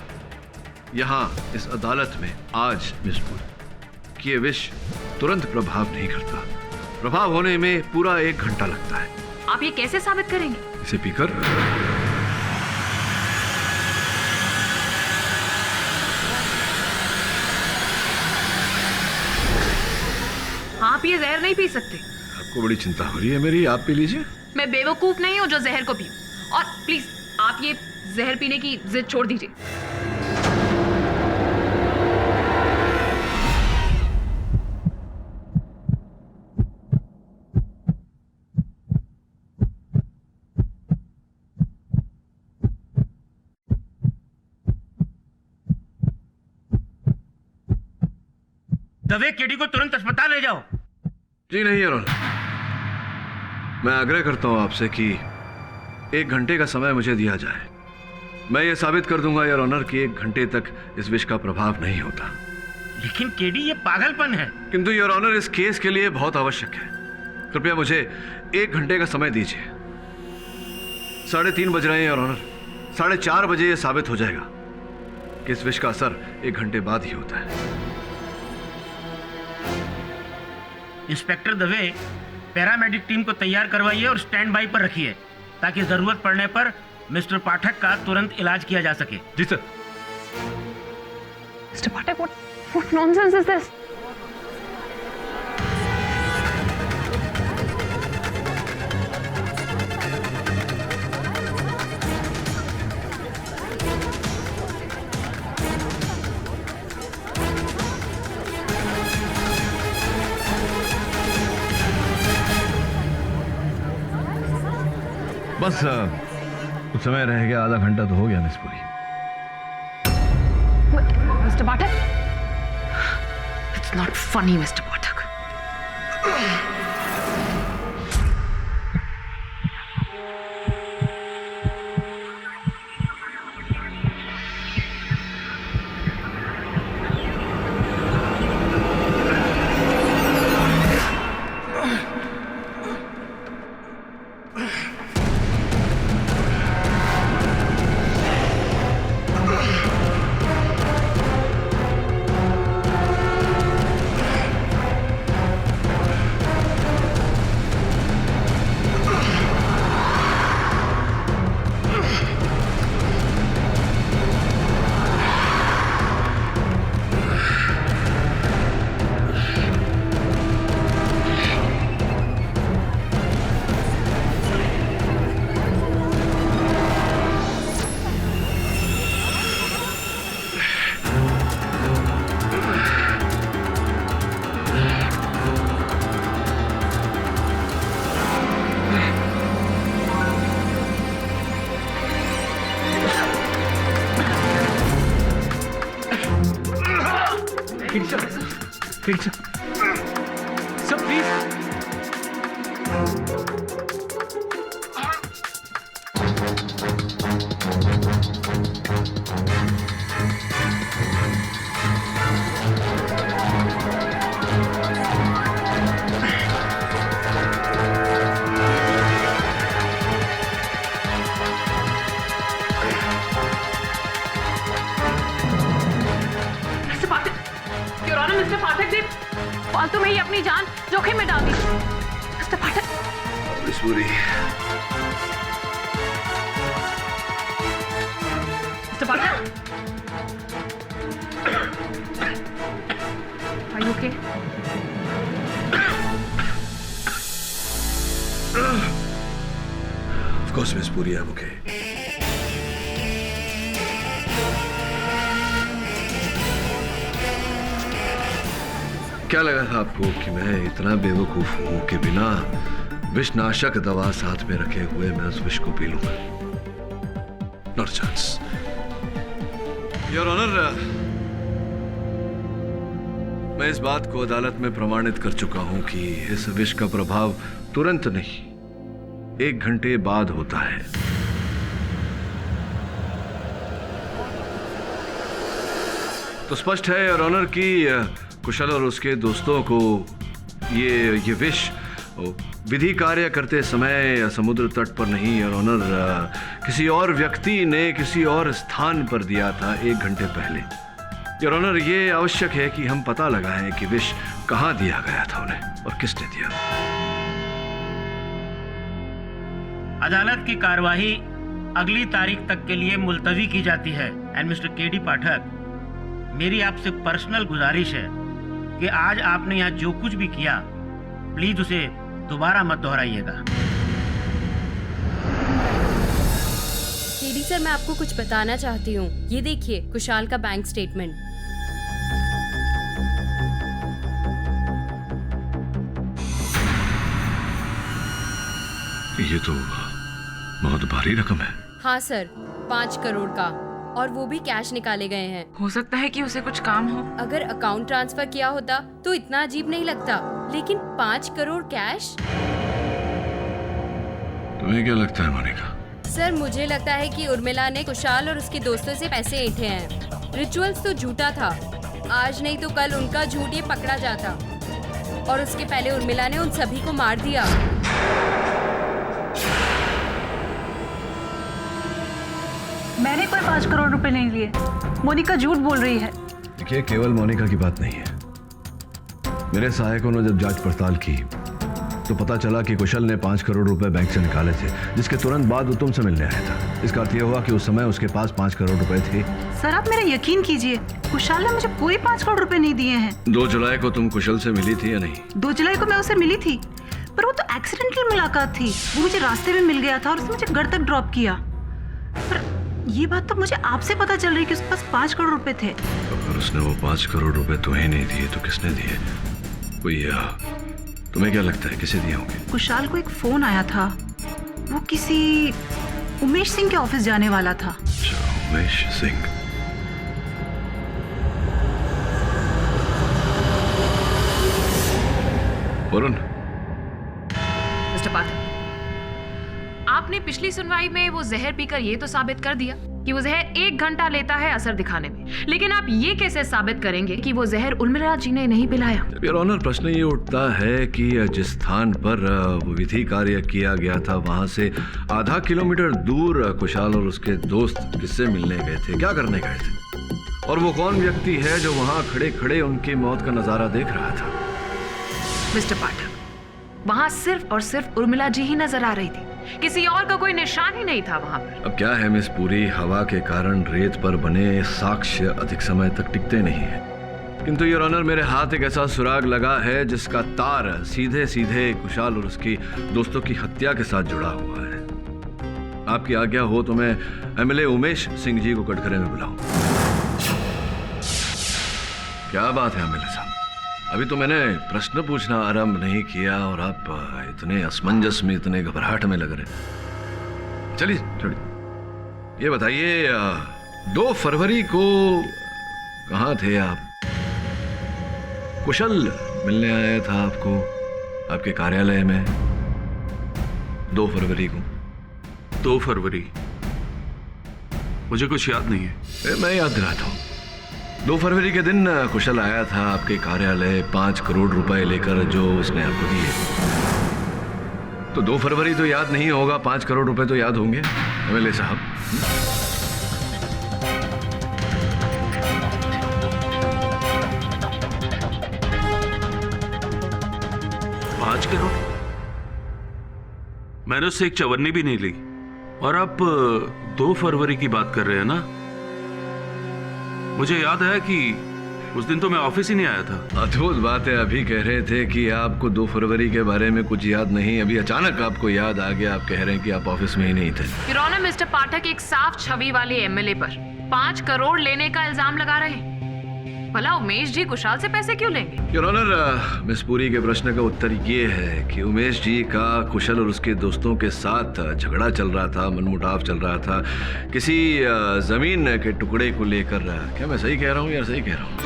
यहाँ इस अदालत में आज मिसपुर कि ये विष तुरंत प्रभाव नहीं करता, प्रभाव होने में पूरा 1 घंटा लगता है। आप ये कैसे साबित करेंगे? इसे पीकर आप ये जहर नहीं पी सकते। आपको बड़ी चिंता हो रही है मेरी, आप पी लीजिए। मैं बेवकूफ नहीं हूं जो जहर को पीऊं। और प्लीज आप ये जहर पीने की जिद छोड़ दीजिए। दवे केडी को तुरंत अस्पताल ले जाओ। जी नहीं योर ऑनर, मैं आग्रह करता हूं आपसे कि 1 घंटे का समय मुझे दिया जाए। मैं ये साबित कर दूंगा योर ऑनर कि 1 घंटे तक इस विष का प्रभाव नहीं होता। लेकिन केडी, ये पागलपन है। किंतु योर ऑनर इस केस के लिए बहुत आवश्यक है। कृपया मुझे 1 घंटे का समय दीजिए। 3:30 बज रहे हैं योर ऑनर। 4:30 बजे यह साबित हो जाएगा कि इस विष का असर 1 घंटे बाद ही होता है। इंस्पेक्टर दवे, पैरामेडिक टीम को तैयार करवाइए और स्टैंड बाई पर रखिए ताकि जरूरत पड़ने पर मिस्टर पाठक का तुरंत इलाज किया जा सके। जी sir. Mister Pathak, what nonsense is this? बस कुछ समय रह गया, आधा घंटा तो हो गया मिस पूरी। Mr. Pathak? It's not funny, Mr. Pathak. Sir, please. Mister Pathak ji फालतू में ही अपनी जान जोखिम में डाल दी। Mister Pathak. Mister Pathak, Are you okay? Of course, Miss Puri, I'm okay. क्या लगा था आपको कि मैं इतना बेवकूफ हूं कि बिना विषनाशक दवा साथ में रखे हुए मैं उस विष को पी लूंगा? Not chance. योर ऑनर, मैं इस बात को अदालत में प्रमाणित कर चुका हूं कि इस विष का प्रभाव तुरंत नहीं 1 घंटे बाद होता है। तो स्पष्ट है योर ऑनर कि कुशल और उसके दोस्तों को ये विष विधि कार्य करते समय समुद्र तट पर नहीं योर ऑनर, किसी और व्यक्ति ने किसी और स्थान पर दिया था 1 घंटे पहले। योर ऑनर, ये आवश्यक है कि हम पता लगाएं कि विष कहां दिया गया था उन्हें और किसने दिया। अदालत की कार्यवाही अगली तारीख तक के लिए मुलतवी की जाती है। एंड मिस्टर केडी पाठक, मेरी आपसे पर्सनल गुजारिश है कि आज आपने यहाँ जो कुछ भी किया प्लीज उसे दोबारा मत दोहराइएगा। केडी सर, मैं आपको कुछ बताना चाहती हूँ। ये देखिए कुशाल का बैंक स्टेटमेंट। ये तो बहुत भारी रकम है। हाँ सर, 5 करोड़ का, और वो भी कैश निकाले गए हैं। हो सकता है कि उसे कुछ काम हो। अगर अकाउंट ट्रांसफर किया होता तो इतना अजीब नहीं लगता, लेकिन 5 करोड़ कैश। तुम्हें क्या लगता है मोनिका? सर मुझे लगता है कि उर्मिला ने कुशाल और उसके दोस्तों से पैसे ऐंठे हैं। रिचुअल्स तो झूठा था, आज नहीं तो कल उनका झूठ ये पकड़ा जाता और उसके पहले उर्मिला ने उन सभी को मार दिया। मैंने कोई 5 करोड़ रुपए नहीं लिए। मोनिका झूठ बोल रही है। देखिए, केवल मोनिका की बात नहीं है। मेरे सहायकों ने जब जांच पड़ताल की तो पता चला कि कुशल ने 5 करोड़ रुपए बैंक से निकाले थे, जिसके तुरंत बाद वो तुमसे मिलने आया था। इसका अर्थ यह हुआ कि उस समय उसके पास 5 करोड़ रुपए थे। सर आप मेरा यकीन कीजिए, कुशाल ने मुझे कोई 5 करोड़ रुपए नहीं दिए हैं। 2 जुलाई को तुम कुशल से मिली थी या नहीं? 2 जुलाई को मैं उससे मिली थी, पर वो तो एक्सीडेंटल मुलाकात थी। वो मुझे रास्ते में मिल गया था और उसने मुझे घर तक ड्रॉप किया। पर ये बात तो मुझे आपसे पता चल रही कि उसके पास 5 करोड़ रुपए थे। अगर उसने वो 5 करोड़ रुपए तुम्हें नहीं दिए तो किसने दिए? कोई तुम्हें क्या लगता है किसे दिए होंगे? कुशाल को एक फोन आया था, वो किसी उमेश सिंह के ऑफिस जाने वाला था। अच्छा, उमेश सिंह। वरुण। मिस्टर पाठक, आपने पिछली सुनवाई में वो जहर पीकर ये तो साबित कर दिया कि वो जहर 1 घंटा लेता है असर दिखाने में, लेकिन आप ये कैसे साबित करेंगे कि वो जहर उर्मिला जी ने नहीं पिलाया? योर ऑनर, प्रश्न ये उठता है कि जिस स्थान पर वो विधि कार्य किया गया था वहां से आधा किलोमीटर दूर कुशाल और उसके दोस्त किससे मिलने गए थे, क्या करने गए थे, और वो कौन व्यक्ति है जो वहां खड़े खड़े उनकी मौत का नजारा देख रहा था? मिस्टर पाठक, वहां सिर्फ और सिर्फ उर्मिला जी ही नजर आ रही थी, किसी और का कोई निशान ही नहीं था वहां पर। अब क्या है मिस पूरी, हवा के कारण रेत पर बने साक्ष्य अधिक समय तक टिकते नहीं है। किंतु योर ऑनर, मेरे हाथ एक ऐसा सुराग लगा है जिसका तार सीधे सीधे कुशाल और उसकी दोस्तों की हत्या के साथ जुड़ा हुआ है। आपकी आज्ञा हो तो मैं एमएलए उमेश सिंह जी को कटघरे में बुलाऊं। क्या बात है एमएलए साहब, अभी तो मैंने प्रश्न पूछना आरंभ नहीं किया और आप इतने असमंजस में, इतने घबराहट में लग रहे। चलिए छोड़िए, ये बताइए 2 फरवरी को कहाँ थे आप? कुशल मिलने आया था आपको आपके कार्यालय में 2 फरवरी को। 2 फरवरी? मुझे कुछ याद नहीं है। मैं याद दिलाता हूँ। 2 फरवरी के दिन कुशल आया था आपके कार्यालय 5 करोड़ रुपए लेकर, जो उसने आपको दिए। तो 2 फरवरी तो याद नहीं होगा, 5 करोड़ रुपए तो याद होंगे एमएलए साहब। 5 करोड़? मैंने उससे एक चवन्नी भी नहीं ली, और आप 2 फरवरी की बात कर रहे हैं ना? मुझे याद है कि उस दिन तो मैं ऑफिस ही नहीं आया था। अद्भुत बात है, अभी कह रहे थे कि आपको 2 फरवरी के बारे में कुछ याद नहीं, अभी अचानक आपको याद आ गया। आप कह रहे हैं कि आप ऑफिस में ही नहीं थे। योर ऑनर, मिस्टर पाठक एक साफ छवि वाले एमएलए पर 5 करोड़ लेने का इल्जाम लगा रहे हैं। भला उमेश जी कुशाल से पैसे क्यों लेंगे? योर ऑनर, मिस पुरी के प्रश्न का उत्तर ये है कि उमेश जी का कुशल और उसके दोस्तों के साथ झगड़ा चल रहा था, मनमुटाव चल रहा था किसी जमीन के टुकड़े को लेकर। क्या मैं सही कह रहा हूँ या सही कह रहा हूँ?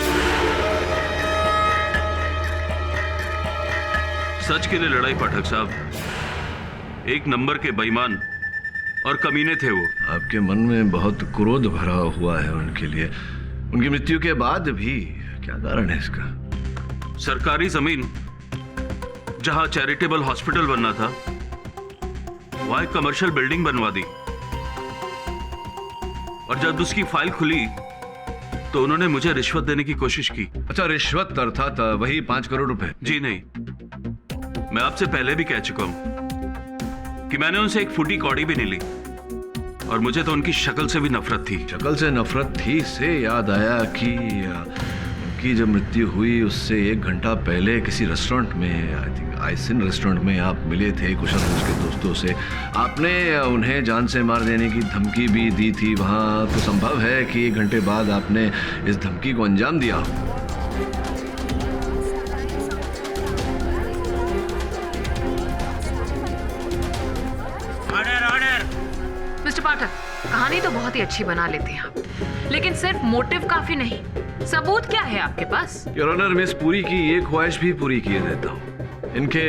सच के लिए लड़ाई पाठक साहब, 1 नंबर के बेईमान और कमीने थे वो। आपके मन में बहुत क्रोध भरा हुआ है उनके लिए, उनकी मृत्यु के बाद भी। क्या कारण है इसका? सरकारी जमीन जहां चैरिटेबल हॉस्पिटल बनना था, वहां एक कमर्शियल बिल्डिंग बनवा दी, और जब उसकी फाइल खुली तो उन्होंने मुझे रिश्वत देने की कोशिश की। अच्छा, रिश्वत अर्थात वही 5 करोड़ रुपए? जी नहीं, मैं आपसे पहले भी कह चुका हूं कि मैंने उनसे एक फूटी कौड़ी भी नहीं ली, और मुझे तो उनकी शक्ल से भी नफरत थी। शक्ल से नफरत थी से याद आया कि उनकी जब मृत्यु हुई उससे 1 घंटा पहले किसी रेस्टोरेंट में, आई थिंक आइसिन रेस्टोरेंट में आप मिले थे कुशल उसके दोस्तों से। आपने उन्हें जान से मार देने की धमकी भी दी थी वहाँ, तो संभव है कि 1 घंटे बाद आपने इस धमकी को अंजाम दिया। मिस्टर पाठक, कहानी तो बहुत ही अच्छी बना लेते हैं आप, लेकिन सिर्फ मोटिव काफी नहीं, सबूत क्या है आपके पास? योर ऑनर, मिस पुरी की ये ख्वाहिश भी पूरी किए देता हूँ। इनके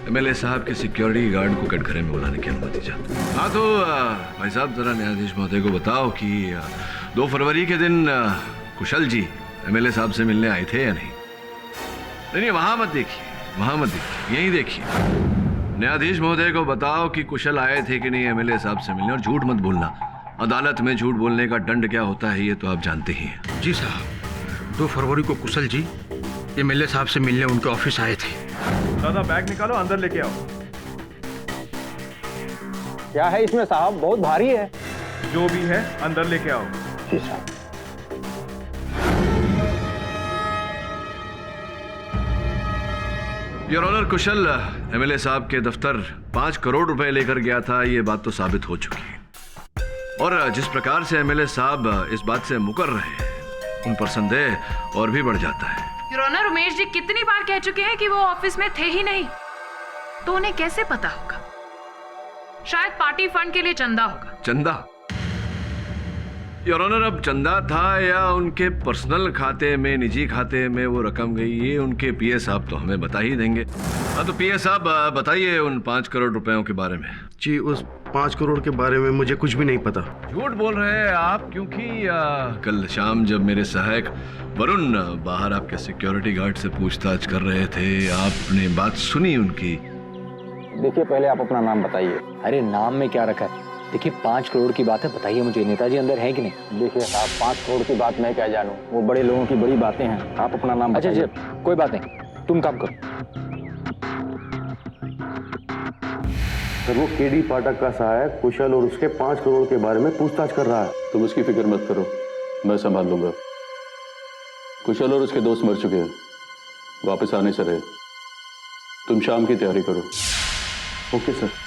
एमएलए साहब के सिक्योरिटी गार्ड को कटघरे में बुलाने की अनुमति चाहता हूं। हाँ तो भाई साहब जरा न्यायाधीश महोदय को बताओ कि 2 फरवरी के दिन कुशल जी एमएलए साहब से मिलने आए थे या नहीं? नहीं, वहां मत देखिए, वहां मत देखिए, यहीं देखिए। न्यायाधीश महोदय को बताओ कि कुशल आए थे कि नहीं एमएलए साहब से मिलने, और झूठ मत बोलना। अदालत में झूठ बोलने का दंड क्या होता है ये तो आप जानते ही हैं। जी साहब, 2 फरवरी को कुशल जी एमएलए साहब से मिलने उनके ऑफिस आए थे। दादा बैग निकालो, अंदर लेके आओ। क्या है इसमें साहब? बहुत भारी है। जो भी है अंदर लेके आओ। जी साहब। योर ऑनर, कुशल एमएलए साहब के दफ्तर 5 करोड़ रुपए लेकर गया था, ये बात तो साबित हो चुकी है। और जिस प्रकार से एमएलए साहब इस बात से मुकर रहे हैं, उन पर संदेह और भी बढ़ जाता है। योर ऑनर, उमेश जी कितनी बार कह चुके हैं कि वो ऑफिस में थे ही नहीं, तो उन्हें कैसे पता होगा? शायद पार्टी फंड के लिए चंदा होगा। चंदा? योर ऑनर, अब चंदा था या उनके पर्सनल खाते में, निजी खाते में वो रकम गई, ये उनके पीए साहब तो हमें बता ही देंगे। हाँ तो पीए साहब बताइए उन 5 करोड़ रुपयों के बारे में। जी, उस 5 करोड़ के बारे में मुझे कुछ भी नहीं पता। झूठ बोल रहे हैं आप, क्योंकि कल शाम जब मेरे सहायक वरुण बाहर आपके सिक्योरिटी गार्ड से पूछताछ कर रहे थे, आपने बात सुनी उनकी। देखिए, पहले आप अपना नाम बताइए। अरे नाम में क्या रखा है? देखिए, 5 करोड़ की बात है, बताइए मुझे नेताजी अंदर है कि नहीं? देखिए साहब, 5 करोड़ की बात मैं क्या जानूं, वो बड़े लोगों की बड़ी बातें हैं। आप अपना नाम बताइए। अच्छा, कोई बात नहीं, तुम काम करो। सर, वो केडी पाठक का सहायक कुशल और उसके 5 करोड़ के बारे में पूछताछ कर रहा है। तुम उसकी फिक्र मत करो, मैं संभाल लूंगा। कुशल और उसके दोस्त मर चुके हैं, वापस आने से रहे। तुम शाम की तैयारी करो। Okay sir.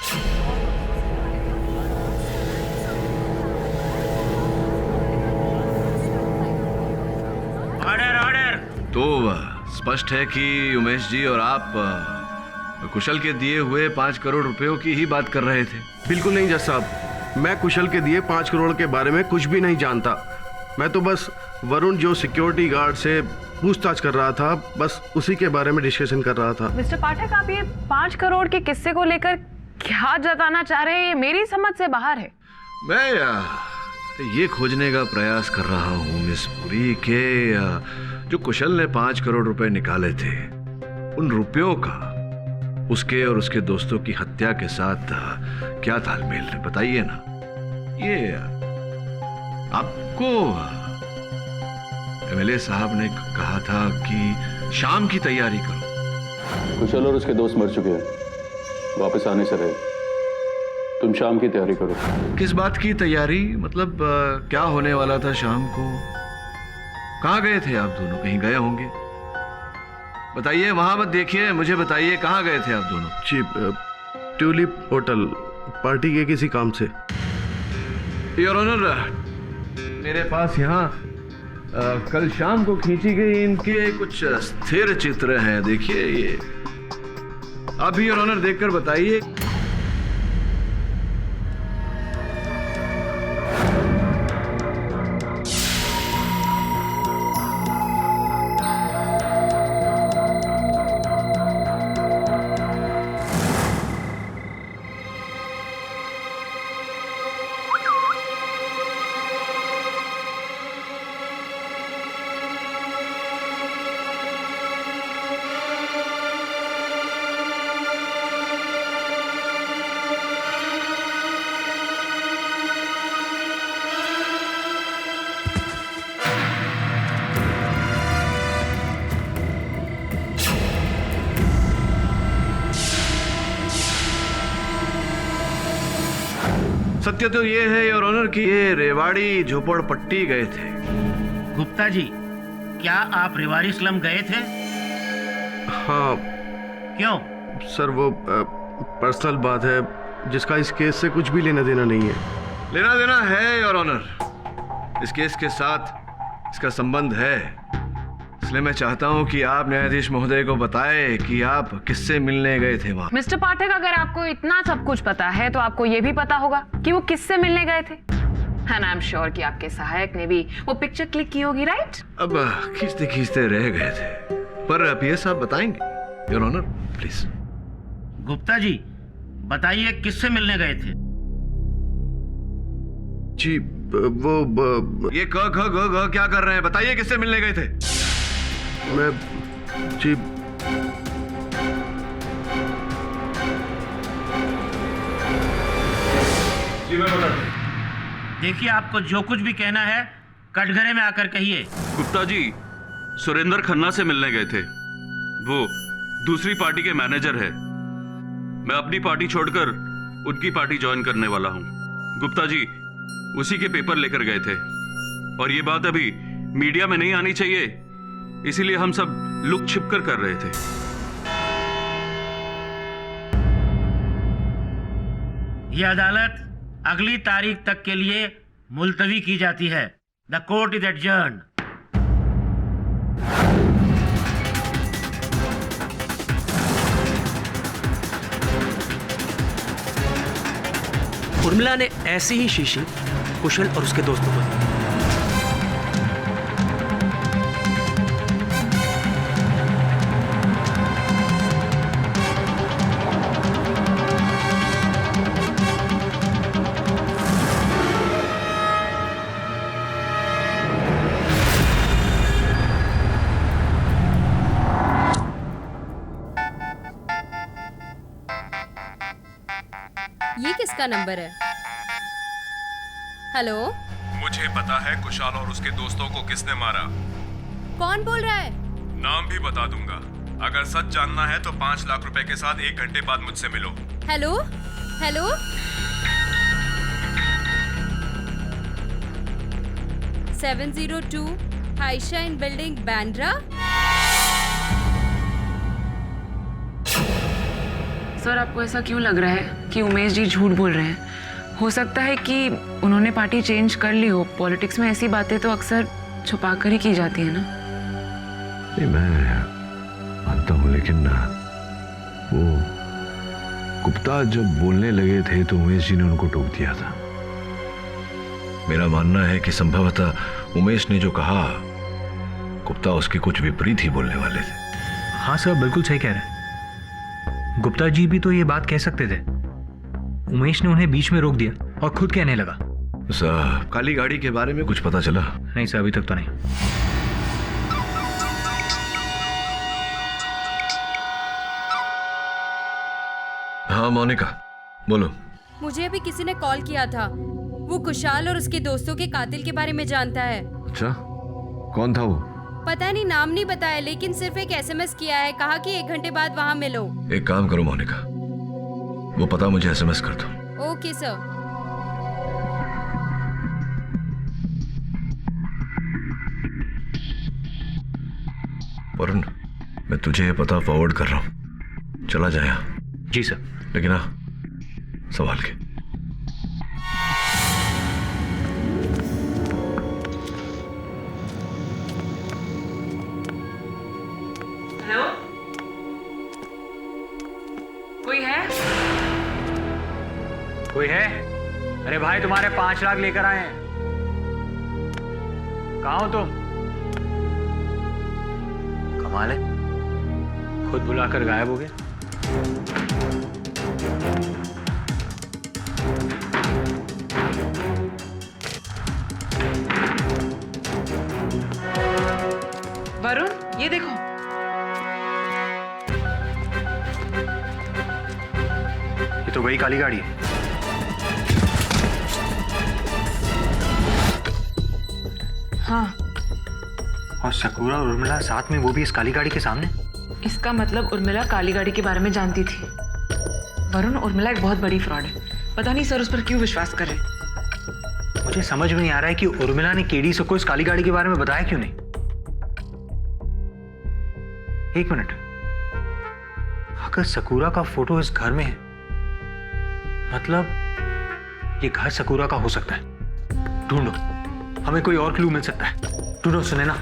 तो स्पष्ट है कि उमेश जी और आप कुशल के दिए हुए 5 करोड़ रुपयों की ही बात कर रहे थे। बिल्कुल नहीं जज साहब, मैं कुशल के दिए 5 करोड़ के बारे में कुछ भी नहीं जानता। मैं तो बस वरुण जो सिक्योरिटी गार्ड से पूछताछ कर रहा था, बस उसी के बारे में डिस्कशन कर रहा था। मिस्टर पाठक, आप ये 5 करोड़ के किस्से को लेकर क्या जताना चाह रहे हैं, ये मेरी समझ से बाहर है। मैं ये खोजने का प्रयास कर रहा हूँ मिस पुरी के जो कुशल ने 5 करोड़ रुपए निकाले थे, उन रुपयों का उसके और उसके दोस्तों की हत्या के साथ क्या तालमेल है, बताइए ना। ये आपको एमएलए साहब ने कहा था कि शाम की तैयारी करो। कुशल और उसके दोस्त मर चुके हैं, वापस आने से रहे। तुम शाम की तैयारी करो। किस बात की तैयारी? मतलब क्या होने वाला था शाम को? कहाँ गए थे आप दोनों? कहीं गए होंगे, बताइए। वहां मत देखिए, मुझे बताइए कहाँ गए थे आप दोनों? जी, ट्यूलिप होटल, पार्टी के किसी काम से। योर ऑनर, मेरे पास यहाँ कल शाम को खींची गई इनके कुछ स्थिर चित्र हैं, देखिए ये। आप भी योर ऑनर देखकर बताइए। सत्य तो ये है योर ऑनर कि ये रेवाड़ी झोपड़पट्टी गए थे। गुप्ता जी, क्या आप रेवाड़ी स्लम गए थे? हाँ। क्यों? सर, वो पर्सनल बात है जिसका इस केस से कुछ भी लेना देना नहीं है। लेना देना है योर ऑनर, इस केस के साथ इसका संबंध है। इसलिए मैं चाहता हूं कि आप न्यायाधीश महोदय को बताएं कि आप किससे मिलने गए थे वहां। मिस्टर पाठक, अगर आपको इतना सब कुछ पता है तो आपको ये भी पता होगा कि वो किससे मिलने गए थे। एंड आई एम श्योर कि आपके सहायक ने भी वो पिक्चर क्लिक की होगी, राइट? अब खींचते खींचते रह गए थे, पर पीएस साहब बताएंगे your honour, please. Gupta ji बताइए किससे मिलने गए थे? जी वो ये ग ग ग ग क्या कर रहे हैं? बताइए किससे मिलने गए थे? मैं जी मैं बता देखिए, आपको जो कुछ भी कहना है कटघरे में आकर कहिए। गुप्ता जी सुरेंद्र खन्ना से मिलने गए थे। वो दूसरी पार्टी के मैनेजर है। मैं अपनी पार्टी छोड़कर उनकी पार्टी ज्वाइन करने वाला हूं। गुप्ता जी उसी के पेपर लेकर गए थे और ये बात अभी मीडिया में नहीं आनी चाहिए, इसीलिए हम सब लुक छिप कर रहे थे। यह अदालत अगली तारीख तक के लिए मुलतवी की जाती है। The court is adjourned. Urmila ने ऐसी ही शीशी कुशल और उसके दोस्तों को दी। ये किसका नंबर है? हेलो, मुझे पता है कुशाल और उसके दोस्तों को किसने मारा। कौन बोल रहा है? नाम भी बता दूंगा। अगर सच जानना है तो 5 लाख रुपए के साथ 1 घंटे बाद मुझसे मिलो। Hello hello 702 Highshine building Bandra. Sir आपको ऐसा क्यों लग रहा है कि उमेश जी झूठ बोल रहे हैं? हो सकता है कि उन्होंने पार्टी चेंज कर ली हो। पॉलिटिक्स में ऐसी बातें तो अक्सर छुपा कर ही की जाती है ना। नहीं मैं मानता हूँ, लेकिन ना वो गुप्ता जब बोलने लगे थे तो उमेश जी ने उनको टोक दिया था। मेरा मानना है कि संभवतः उमेश ने जो कहा गुप्ता उसके कुछ विपरीत ही बोलने वाले थे। हाँ सर, बिल्कुल सही कह रहे हैं। गुप्ता जी भी तो ये बात कह सकते थे। उमेश ने उन्हें बीच में रोक दिया और खुद कहने लगा। साहब काली गाड़ी के बारे में कुछ पता चला? नहीं सर, अभी तक तो नहीं। हाँ मोनिका बोलो। मुझे अभी किसी ने कॉल किया था। वो कुशाल और उसके दोस्तों के कातिल के बारे में जानता है। अच्छा, कौन था वो? पता नहीं, नाम नहीं बताया, लेकिन सिर्फ एक SMS किया है। कहा कि 1 घंटे बाद वहाँ मिलो। एक काम करो मोनिका, वो पता मुझे SMS कर दो। Okay sir. वरुण, मैं तुझे ये पता फॉरवर्ड कर रहा हूँ, चला जाए। जी सर। लेकिन हाँ, संभाल के। हेलो, कोई है? कोई है? अरे भाई तुम्हारे 5 लाख लेकर आए हैं। कहाँ हो तुम? कमाल है, खुद बुलाकर गायब हो गए। वरुण ये देखो। ये तो वही काली गाड़ी है। हाँ, और सकूरा और उर्मिला साथ में, वो भी इस काली गाड़ी के सामने। इसका मतलब उर्मिला काली गाड़ी के बारे में जानती थी। वरुण, उर्मिला एक बहुत बड़ी फ्रॉड है। पता नहीं सर उस पर क्यों विश्वास कर रहे। मुझे समझ में नहीं आ रहा है कि उर्मिला ने केडी को इस काली गाड़ी के बारे में बताया क्यों नहीं। 1 मिनट, अगर सकूरा का फोटो इस घर में है, मतलब ये घर सकूरा का हो सकता है। ढूंढो, हमें कोई और क्लू मिल सकता है। ढूंढो सुनैना।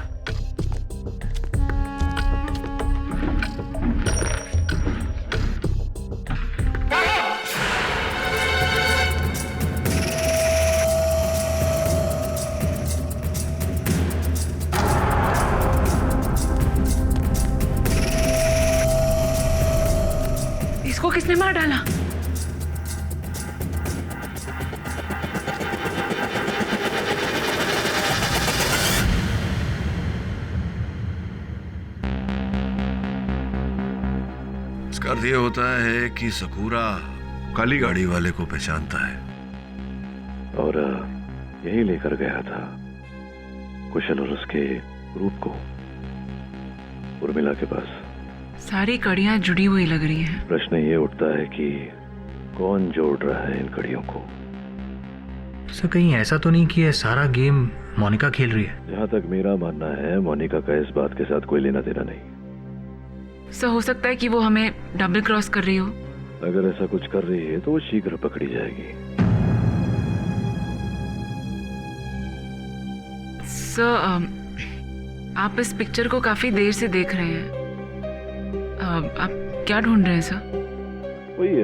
इसको किसने उर्मिला। इसका अर्थ ये होता है कि सकूरा काली गाड़ी वाले को पहचानता है और यही लेकर गया था कुशल और उसके ग्रुप को उर्मिला के पास। सारी कड़ियां जुड़ी हुई लग रही हैं। प्रश्न ये उठता है कि कौन जोड़ रहा है इन कड़ियों को। सर कहीं ऐसा तो नहीं कि ये सारा गेम मोनिका खेल रही है? जहां तक मेरा मानना है मोनिका का इस बात के साथ कोई लेना देना नहीं। सर हो सकता है कि वो हमें डबल क्रॉस कर रही हो। अगर ऐसा कुछ कर रही है तो वो शीघ्र पकड़ी जाएगी। सर आप इस पिक्चर को काफी देर से देख रहे हैं। आप क्या ढूंढ रहे हैं सर? वही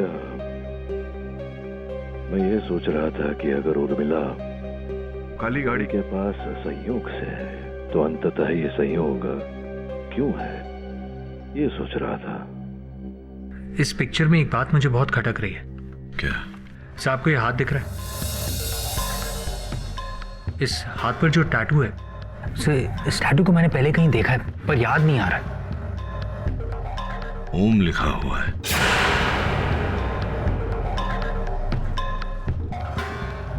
मैं ये सोच रहा था कि अगर उर्मिला काली गाड़ी के पास संयोग से है तो अंततः ये संयोग क्यों है, ये सोच रहा था। इस पिक्चर में एक बात मुझे बहुत खटक रही है। क्या? सर आपको ये हाथ दिख रहा है? इस हाथ पर जो टैटू है, सर इस टैटू को मैंने पहले कहीं देखा है पर याद नहीं आ रहा है। ओम लिखा हुआ है।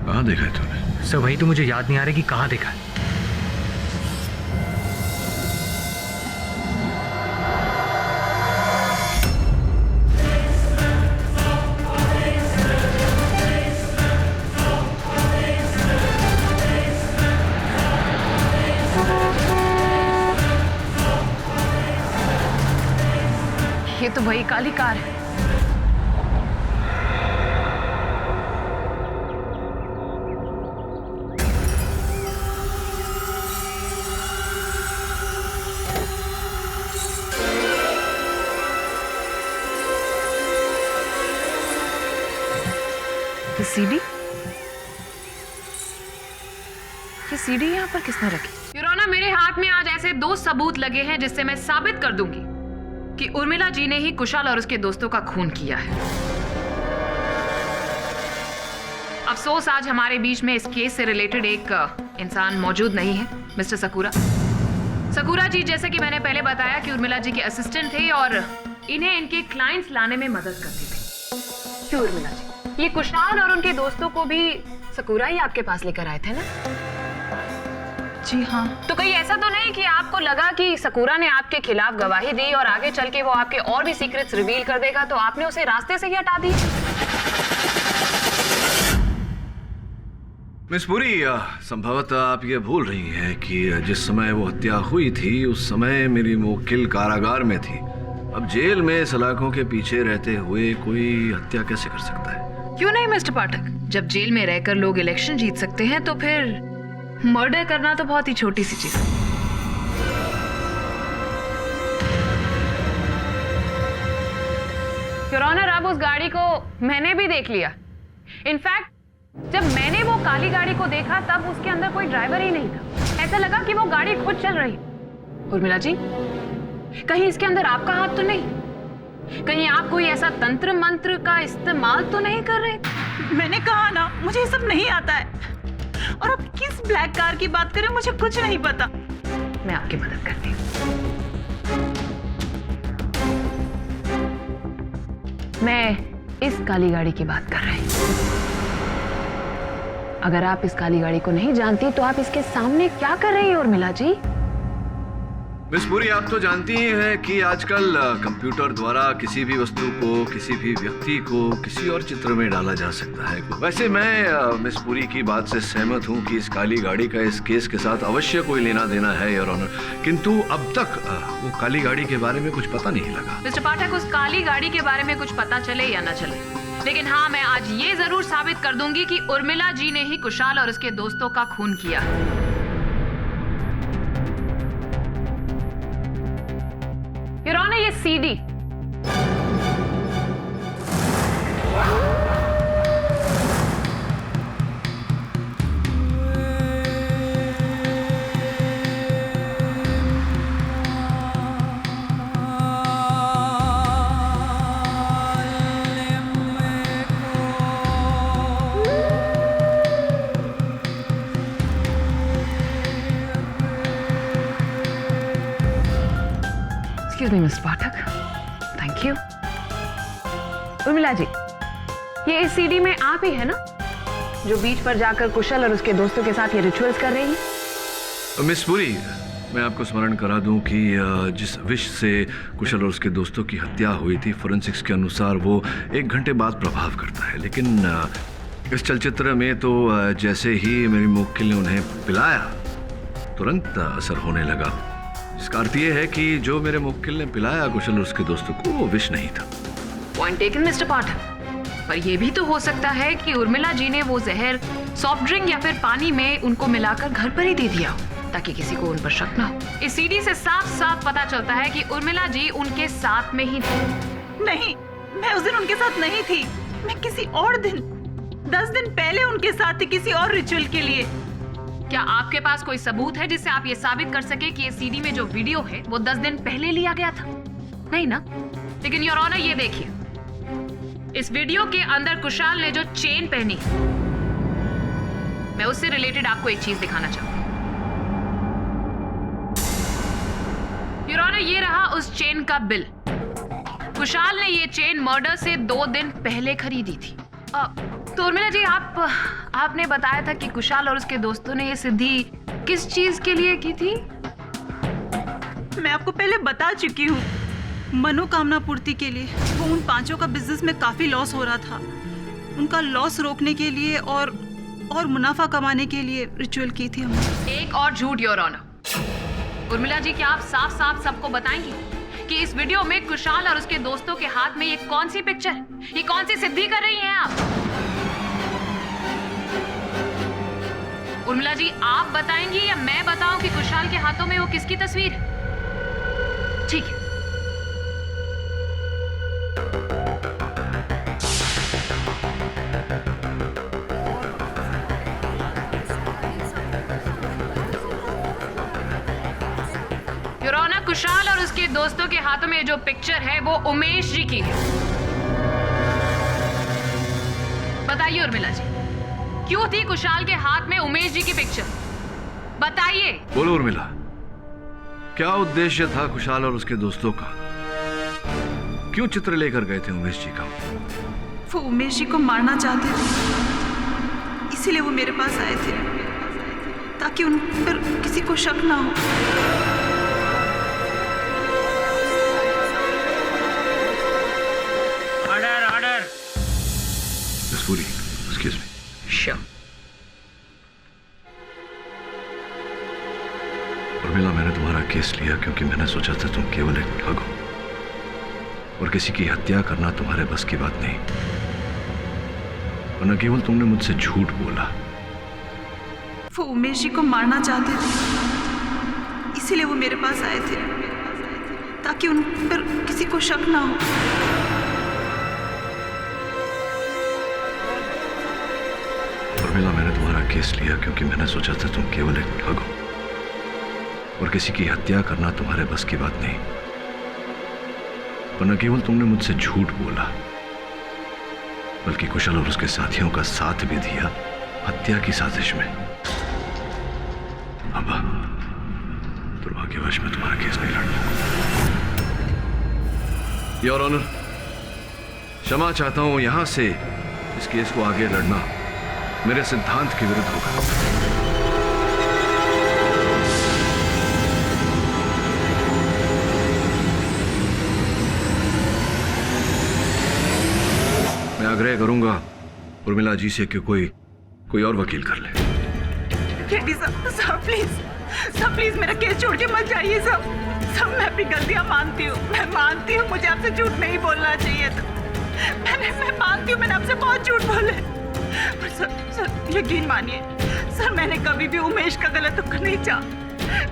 कहाँ देखा है तूने? सर वही तो मुझे याद नहीं आ रहा कि कहाँ देखा है। ये तो वही काली कार है। ये सीडी यहाँ पर किसने रखी? योर ऑनर, मेरे हाथ में आज ऐसे 2 सबूत लगे हैं जिससे मैं साबित कर दूंगी कि उर्मिला जी ने ही कुशाल और उसके दोस्तों का खून किया है। अफसोस आज हमारे बीच में इस केस से रिलेटेड एक इंसान मौजूद नहीं है, मिस्टर सकूरा। सकूरा जी, जैसे कि मैंने पहले बताया कि उर्मिला जी के असिस्टेंट थे और इन्हें इनके क्लाइंट्स लाने में मदद करते थे। क्यों उर्मिला जी, ये कुशाल और उनके दोस्तों को भी सकूरा ही आपके पास लेकर आए थे ना? जी हाँ। तो कहीं ऐसा तो नहीं कि आपको लगा कि सकूरा ने आपके खिलाफ गवाही दी और आगे चल के वो आपके और भी सीक्रेट्स रिवील कर देगा तो आपने उसे रास्ते से ही हटा दी? मिस पुरी, संभवतः आप ये भूल रही हैं कि जिस समय वो हत्या हुई थी उस समय मेरी मुवक्किल कारागार में थी। अब जेल में सलाखों के पीछे रहते हुए कोई हत्या कैसे कर सकता है? क्यों नहीं मिस्टर पाठक, जब जेल में रहकर लोग इलेक्शन जीत सकते हैं तो फिर मर्डर करना तो बहुत ही छोटी सी चीज है। योर ऑनर, अब उस गाड़ी को मैंने भी देख लिया। इनफैक्ट जब मैंने वो काली गाड़ी को देखा तब उसके अंदर कोई ड्राइवर ही नहीं था। ऐसा लगा कि वो गाड़ी खुद चल रही। उर्मिला जी, कहीं इसके अंदर आपका हाथ तो नहीं? कहीं आप कोई ऐसा तंत्र मंत्र का इस्तेमाल तो नहीं कर रहे? मैंने कहा ना, मुझे ये सब नहीं आता है। और आप किस ब्लैक कार की बात करें, मुझे कुछ नहीं पता। मैं आपकी मदद करती हूँ। मैं इस काली गाड़ी की बात कर रही हूँ। अगर आप इस काली गाड़ी को नहीं जानती तो आप इसके सामने क्या कर रही हैं उर्मिला जी? मिस पुरी, आप तो जानती ही हैं कि आजकल कंप्यूटर द्वारा किसी भी वस्तु को, किसी भी व्यक्ति को किसी और चित्र में डाला जा सकता है। वैसे मैं मिस पुरी की बात से सहमत हूं कि इस काली गाड़ी का इस केस के साथ अवश्य कोई लेना देना है योर ऑनर, किंतु अब तक वो काली गाड़ी के बारे में कुछ पता नहीं लगा। मिस्टर पाठक, उस काली गाड़ी के बारे में कुछ पता चले या न चले, लेकिन हाँ, मैं आज ये जरूर साबित कर दूंगी कि उर्मिला जी ने ही कुशाल और उसके दोस्तों का खून किया। योर ऑनर, ये CD me miss Pathak, thank you. Urmila ji, ये इस सीडी में आप ही है ना जो बीच पर जाकर कुशल और उसके दोस्तों के साथ ये रिचुअल्स कर रही हैं? मिस पुरी, मैं आपको स्मरण करा दूं कि जिस विष से कुशल और उसके दोस्तों की हत्या हुई थी, फोरेंसिक्स के अनुसार वो 1 घंटे बाद प्रभाव करता है। लेकिन इस चलचित्र में तो जैसे ही मेरी मुवक्किल ने उन्हें पिलाया तुरंत असर होने लगा। इसका अर्थ ये है कि जो मेरे मुवक्किल ने पिलाया कुशल और उसके दोस्तों को वो विष नहीं था। पॉइंट टेकन मिस्टर पाठक। पर यह भी तो हो सकता है कि उर्मिला जी ने वो जहर सॉफ्ट ड्रिंक या फिर पानी में उनको मिलाकर घर पर ही दे दिया हो ताकि किसी को उन पर शक ना हो। इस सीडी से साफ साफ पता चलता है कि उर्मिला जी उनके साथ में ही थी। नहीं, मैं उस दिन उनके साथ नहीं थी। मैं किसी और दिन 10 दिन पहले उनके साथ थी किसी और रिचुअल के लिए। क्या आपके पास कोई सबूत है जिससे आप ये साबित कर सके कि ये सीडी में जो वीडियो है वो 10 दिन पहले लिया गया था? नहीं ना? लेकिन योर ऑनर, ये देखिए, इस वीडियो के अंदर कुशाल ने जो चेन पहनी, मैं उससे रिलेटेड आपको एक चीज दिखाना चाहूंगी। योर ऑनर, ये रहा उस चेन का बिल। कुशाल ने ये चेन मर्डर से 2 दिन पहले खरीदी थी। तो उर्मिला जी, आपने बताया था कि कुशाल और उसके दोस्तों ने ये सिद्धि किस चीज के लिए की थी? मैं आपको पहले बता चुकी हूँ, मनोकामना पूर्ति के लिए। वो उन 5 का बिजनेस में काफी लॉस हो रहा था। उनका लॉस रोकने के लिए और मुनाफा कमाने के लिए रिचुअल की थी हमने। एक और झूठ योर ऑनर। उर्मिला जी, क्या आप साफ साफ सबको बताएंगी कि इस वीडियो में कुशाल और उसके दोस्तों के हाथ में ये कौन सी पिक्चर है? ये कौन सी सिद्धि कर रही हैं आप? उर्मिला जी, आप बताएंगी या मैं बताऊं कि कुशाल के हाथों में वो किसकी तस्वीर है? ठीक है। योर ऑनर, कुशाल और उसके दोस्तों के हाथों में जो पिक्चर है वो उमेश जी की है। बताइए उर्मिला जी, क्यों थी कुशाल के हाथ में उमेश जी की पिक्चर? बताइए। बोलो उर्मिला, क्या उद्देश्य था कुशाल और उसके दोस्तों का? क्यों चित्र लेकर गए थे उमेश जी का? वो उमेश जी को मारना चाहते थे, इसीलिए वो मेरे पास आए थे ताकि उन पर किसी को शक ना हो। Order order. पूरी, एक्सक्यूज मी। श्योर। उर्मिला, मैंने तुम्हारा केस लिया क्योंकि मैंने सोचा था तुम केवल एक ठग हो और किसी की हत्या करना तुम्हारे बस की बात नहीं। और न केवल तुमने मुझसे झूठ बोला। वो उमेश जी को मारना चाहते थे, इसीलिए वो मेरे पास आए थे ताकि उन पर किसी को शक ना हो। उर्मिला, मैंने तुम्हारा केस लिया क्योंकि मैंने सोचा था तुम केवल एक ठग हो और किसी की हत्या करना तुम्हारे बस की बात नहीं। और न केवल तुमने मुझसे झूठ बोला बल्कि कुशल और उसके साथियों का साथ भी दिया हत्या की साजिश में। अब दुर्भाग्यवश मैं तुम्हारा केस नहीं लड़ पाऊंगा। योर ऑनर, क्षमा चाहता हूं, यहां से इस केस को आगे लड़ना मेरे सिद्धांत के विरुद्ध होगा। मैं आग्रह करूंगा उर्मिला जी से कि कोई और वकील कर ले। केडी साहब प्लीज मेरा केस छोड़ के मत जाइए सब मैं अपनी गलतियां मानती हूँ। मैं मानती हूँ मुझे आपसे झूठ नहीं बोलना चाहिए था। मैं मानती हूँ मैंने आपसे बहुत झूठ बोले। पर सर यकीन मानिए सर, मैंने कभी भी उमेश का गलत नहीं चाहा।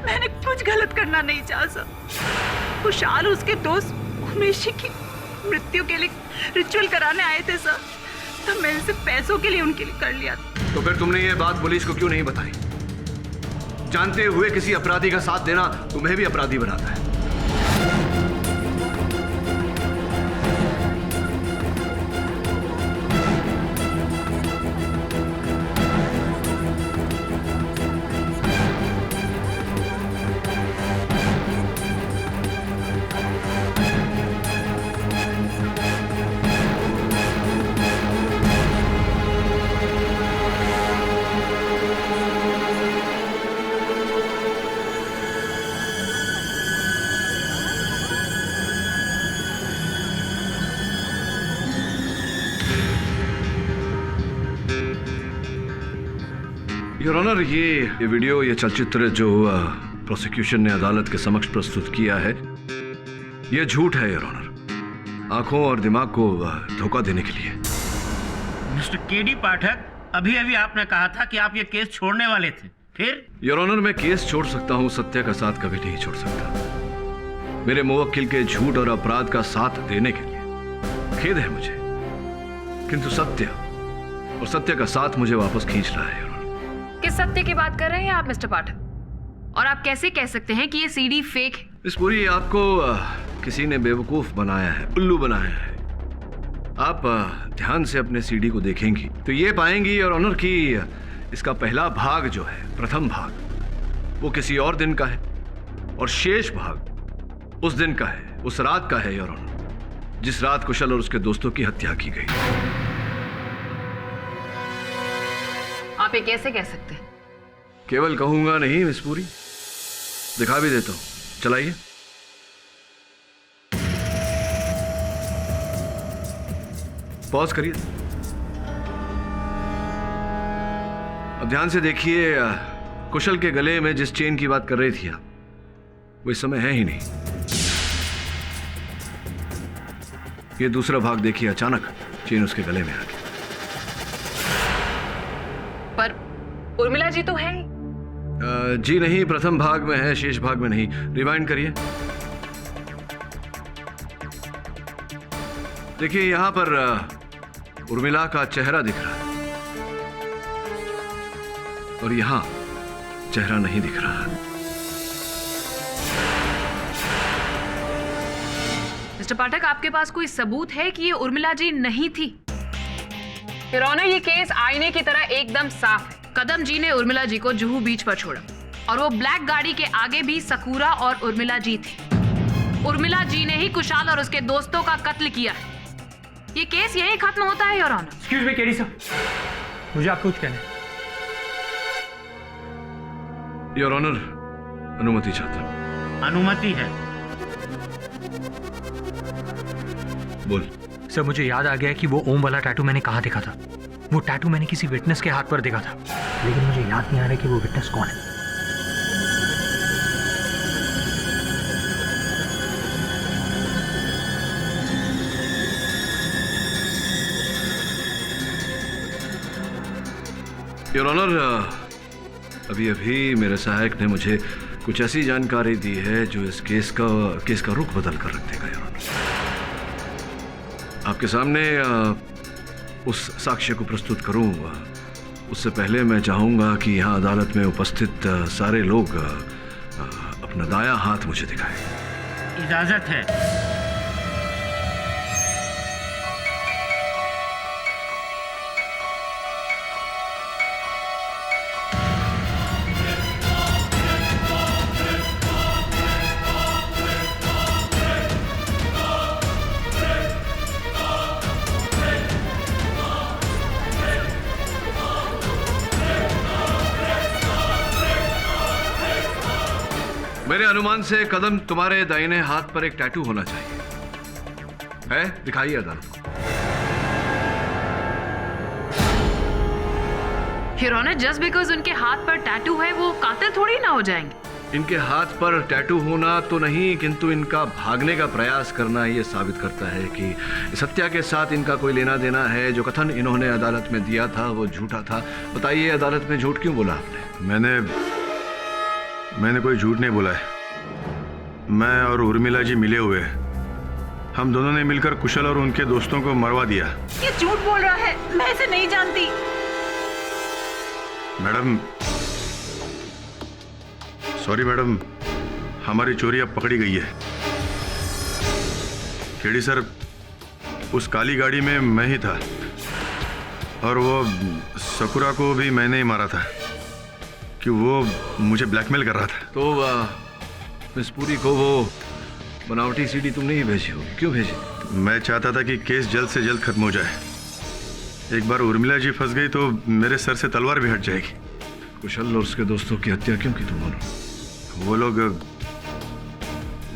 मैंने कुछ गलत करना नहीं चाहा सर। कुशाल उसके दोस्त उमेश की मृत्यु के लिए रिचुअल कराने आए थे सर, तो मैंने सिर्फ पैसों के लिए उनके लिए कर लिया। तो फिर तुमने ये बात पुलिस को क्यों नहीं बताई? जानते हुए किसी अपराधी का साथ देना तुम्हें भी अपराधी बनाता है। योर ऑनर, ये वीडियो, ये चलचित्र जो प्रोसिक्यूशन ने अदालत के समक्ष प्रस्तुत किया है, ये झूठ है योर ऑनर, आंखों और दिमाग को धोखा देने के लिए। मिस्टर केडी पाठक, अभी अभी आपने कहा था कि आप ये केस छोड़ने वाले थे, फिर? योर ऑनर, मैं केस छोड़ सकता हूँ, सत्य का साथ कभी नहीं छोड़ सकता। मेरे मुवक्किल के झूठ और अपराध का साथ देने के लिए खेद है मुझे, किंतु सत्य और सत्य का साथ मुझे वापस खींच रहा है। किस सत्य की बात कर रहे हैं आप मिस्टर पाठक? और आप कैसे कह सकते हैं कि ये सीडी फेक है? इस पूरी आपको किसी ने बेवकूफ बनाया है, उल्लू बनाया है। आप ध्यान से अपने सीडी को देखेंगी तो ये पाएंगी योर ऑनर कि इसका पहला भाग जो है, प्रथम भाग, वो किसी और दिन का है और शेष भाग उस दिन का है, उस रात का है योर ऑनर, जिस रात कुशल और उसके दोस्तों की हत्या की गई। आप ये कैसे कह सकते हैं? केवल कहूंगा नहीं मिस पूरी, दिखा भी देता हूं, चलाइए। पॉज करिए। अब ध्यान से देखिए, कुशल के गले में जिस चेन की बात कर रही थी आप, वो इस समय है ही नहीं। ये दूसरा भाग देखिए, अचानक चेन उसके गले में आ गई। पर उर्मिला जी तो है ही। जी नहीं, प्रथम भाग में है, शेष भाग में नहीं। रिवाइंड करिए। देखिए यहां पर उर्मिला का चेहरा दिख रहा है और यहां चेहरा नहीं दिख रहा है। मिस्टर पाठक, आपके पास कोई सबूत है कि ये उर्मिला जी नहीं थी? योर ऑनर, ये केस आईने की तरह एकदम साफ है। कदम जी ने उर्मिला जी को जुहू बीच पर छोड़ा और वो ब्लैक गाड़ी के आगे भी सकूरा और उर्मिला जी थी। उर्मिला जी ने ही कुशाल और उसके दोस्तों का कत्ल किया है। ये केस यहीं खत्म होता है your honour. Excuse me KD sir, मुझे आपको कुछ कहना है। योर ऑनर, अनुमति चाहता हूं। अनुमति है? बोल। सर, मुझे याद आ गया कि वो ओम वाला टैटू मैंने कहाँ देखा था। वो टैटू मैंने किसी विटनेस के हाथ पर देखा था, लेकिन मुझे याद नहीं आ रहा कि वो विटनेस कौन है। योर ऑनर, अभी अभी मेरे सहायक ने मुझे कुछ ऐसी जानकारी दी है जो इस केस का रुख बदल कर रख देगा योर ऑनर। आपके सामने उस साक्ष्य को प्रस्तुत करूं, उससे पहले मैं चाहूंगा कि यहाँ अदालत में उपस्थित सारे लोग अपना दायां हाथ मुझे दिखाएं। इजाजत है। मेरे अनुमान से कदम, तुम्हारे दाहिने हाथ पर एक टैटू होना चाहिए, है? दिखाइए अदालत को। योर ऑनर, जस्ट बिकॉज उनके हाथ पर टैटू है वो कातिल थोड़ी ना हो जाएंगे। इनके हाथ पर टैटू होना तो नहीं, किंतु इनका भागने का प्रयास करना ये साबित करता है कि इस हत्या के साथ इनका कोई लेना देना है। जो कथन इन्होंने अदालत में दिया था वो झूठा था। बताइए, अदालत में झूठ क्यों बोला आपने? मैंने कोई झूठ नहीं बोला है। मैं और उर्मिला जी मिले हुए हैं। हम दोनों ने मिलकर कुशल और उनके दोस्तों को मरवा दिया। ये झूठ बोल रहा है, मैं इसे नहीं जानती। मैडम, सॉरी मैडम, हमारी चोरी अब पकड़ी गई है। केडी सर, उस काली गाड़ी में मैं ही था और वो सकुरा को भी मैंने ही मारा था कि वो मुझे ब्लैकमेल कर रहा था। तो मिस पूरी को वो बनावटी सीडी तुमने ही भेजी होगी, क्यों भेजी? मैं चाहता था कि केस जल्द से जल्द खत्म हो जाए। एक बार उर्मिला जी फंस गई तो मेरे सर से तलवार भी हट जाएगी। कुशल और उसके दोस्तों की हत्या क्यों की तुम दोनों?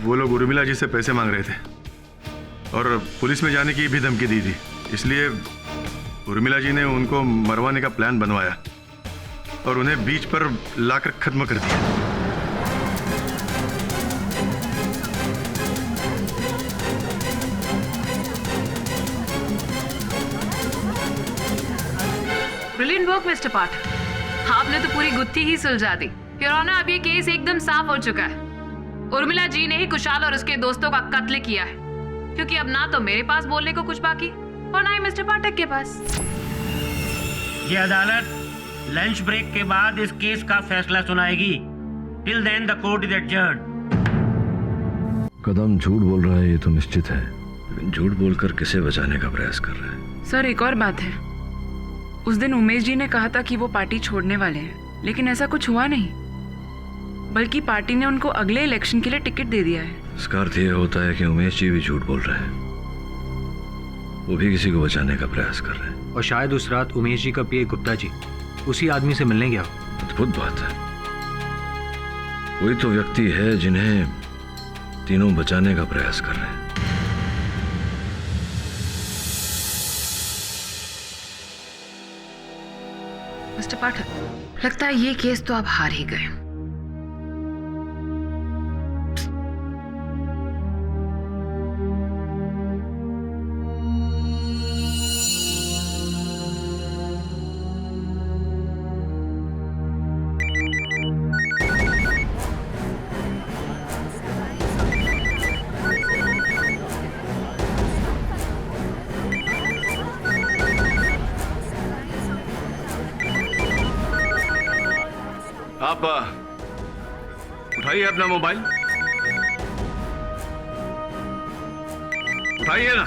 वो लोग उर्मिला जी से पैसे मांग रहे थे और पुलिस में जाने की भी धमकी दी थी, इसलिए उर्मिला जी ने उनको मरवाने का प्लान बनवाया। और उन्हें बीच पर लाकर खत्म कर दिया। ब्रिलियंट वर्क मिस्टर पाठक, आपने तो पूरी गुत्थी ही सुलझा दी। योर ऑनर, अब ये केस एकदम साफ हो चुका है। उर्मिला जी ने ही कुशाल और उसके दोस्तों का कत्ल किया है, क्योंकि अब ना तो मेरे पास बोलने को कुछ बाकी और ना ही मिस्टर पाठक के पास। ये अदालत लंच ब्रेक के बाद इस केस का फैसला सुनाएगी। Till then the court is adjourned. Kadam झूठ बोल रहा है ये तो निश्चित है, लेकिन झूठ बोलकर किसे बचाने का प्रयास कर रहा है? सर, एक और बात है। उस दिन उमेश जी ने कहा था कि वो पार्टी छोड़ने वाले हैं, लेकिन ऐसा कुछ हुआ नहीं, बल्कि पार्टी ने उनको अगले इलेक्शन के लिए टिकट दे दिया है। इसका अर्थ ये होता है कि उमेश जी भी झूठ बोल रहे हैं, वो भी किसी को बचाने का प्रयास कर रहे हैं। और शायद उस रात उमेश जी का पीए गुप्ता जी उसी आदमी से मिलने गया। अद्भुत बात है, वही तो व्यक्ति है जिन्हें तीनों बचाने का प्रयास कर रहे हैं। मिस्टर पाठक, लगता है ये केस तो आप हार ही गए। आप उठाइए अपना मोबाइल, उठाइए ना।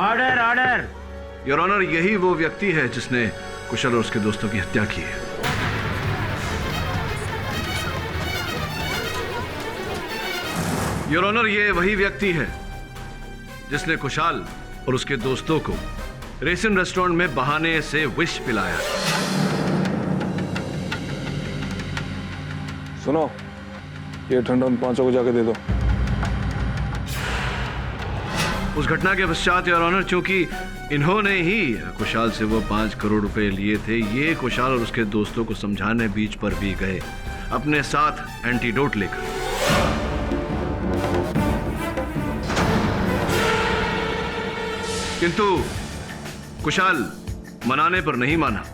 Order order. योर ऑनर, यही वो व्यक्ति है जिसने कुशल और उसके दोस्तों की हत्या की है। योर ऑनर, ये वही व्यक्ति है जिसने कुशाल और उसके दोस्तों को रेसिन रेस्टोरेंट में बहाने से विष पिलाया। सुनो, ये ठंडा उन पांचों को जाके दे दो। उस घटना के पश्चात योर ऑनर, चूंकि इन्होंने ही कुशाल से वो 5 करोड़ रुपए लिए थे, ये कुशाल और उसके दोस्तों को समझाने बीच पर भी गए अपने साथ एंटीडोट लेकर। किंतु कुशाल मनाने पर नहीं माना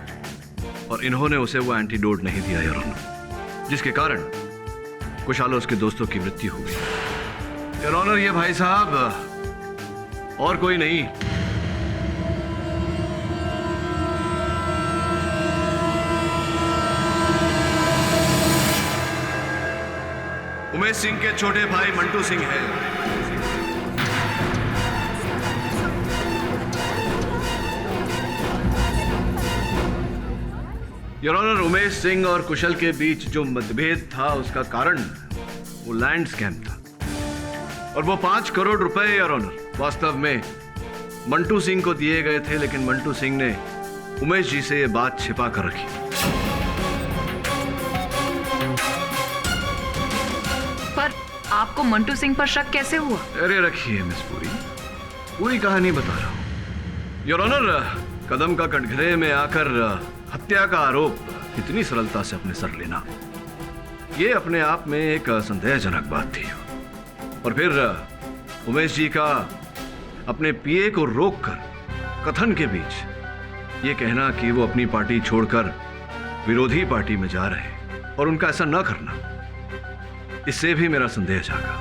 और इन्होंने उसे वो एंटीडोट नहीं दिया योर ऑनर, जिसके कारण कुशाल और उसके दोस्तों की मृत्यु हो गई। योर ऑनर, ये भाई साहब और कोई नहीं, उमेश सिंह के छोटे भाई मंटू सिंह हैं। योर ऑनर, उमेश सिंह और कुशल के बीच जो मतभेद था उसका कारण वो लैंड स्कैम था, और वो 5 करोड़ रुपए योर ऑनर वास्तव में मंटू सिंह को दिए गए थे, लेकिन मंटू सिंह ने उमेश जी से ये बात छिपा कर रखी। पर आपको मंटू सिंह पर शक कैसे हुआ? अरे रखिए मिस, पूरी कहानी बता रहा हूं। योर ऑनर, कदम का कटघरे में आकर हत्या का आरोप इतनी सरलता से अपने सर लेना, ये अपने आप में एक संदेहजनक बात थी। और फिर उमेश जी का अपने पीए को रोककर कथन के बीच ये कहना कि वो अपनी पार्टी छोड़कर विरोधी पार्टी में जा रहे हैं और उनका ऐसा न करना, इससे भी मेरा संदेह जागा।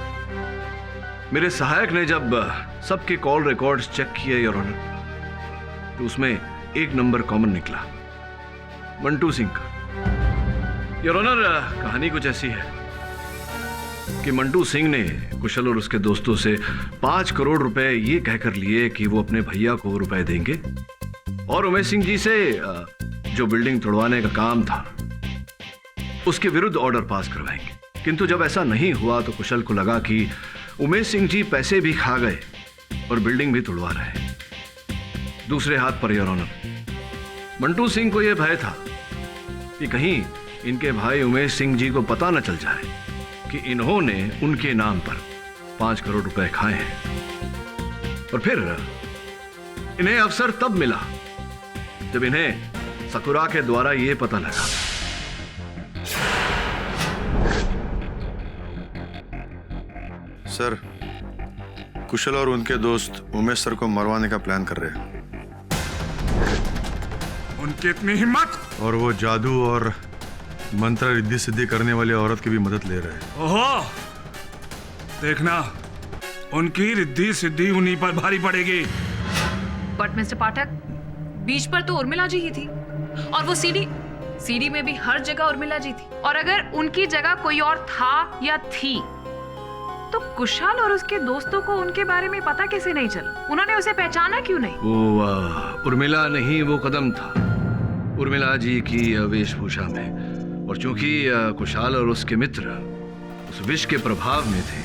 मेरे सहायक ने जब सबके कॉल रिकॉर्ड्स चेक किए योर ऑनर, तो उसमें एक नंबर कॉमन निकला, मंटू सिंह का। योर ऑनर, कहानी कुछ ऐसी है कि मंटू सिंह ने कुशल और उसके दोस्तों से 5 करोड़ रुपए ये कहकर लिए कि वो अपने भैया को रुपए देंगे और उमेश सिंह जी से जो बिल्डिंग तोड़वाने का काम था उसके विरुद्ध ऑर्डर पास करवाएंगे। किंतु जब ऐसा नहीं हुआ तो कुशल को लगा कि उमेश सिंह जी पैसे भी खा गए और बिल्डिंग भी तोड़वा रहे हैं। दूसरे हाथ per your honour, Mantu Singh को यह भय था कि कहीं इनके भाई उमेश सिंह जी को पता न चल जाए कि इन्होंने उनके नाम पर 5 करोड़ रुपए खाए हैं। और फिर इन्हें अवसर तब मिला जब इन्हें सकुरा के द्वारा यह पता लगा सर, कुशल और उनके दोस्त उमेश सर को मरवाने का प्लान कर रहे हैं। उनकी इतनी हिम्मत! और वो जादू और मंत्र रिद्धि सिद्धि करने वाली औरत की भी मदद ले रहे हैं। ओहो, देखना उनकी रिद्धि सिद्धि उन्हीं पर भारी पड़ेगी। बट मिस्टर पाठक, बीच पर तो उर्मिला जी ही थी, और वो सीडी में भी हर जगह उर्मिला जी थी। और अगर उनकी जगह कोई और था या थी, तो कुशाल और उसके दोस्तों को उनके बारे में पता कैसे नहीं चला? उन्होंने उसे पहचाना क्यों नहीं? वो उर्मिला नहीं, वो कदम था, उर्मिला जी की वेशभूषा में। और चूंकि कुशाल और उसके मित्र उस विष के प्रभाव में थे,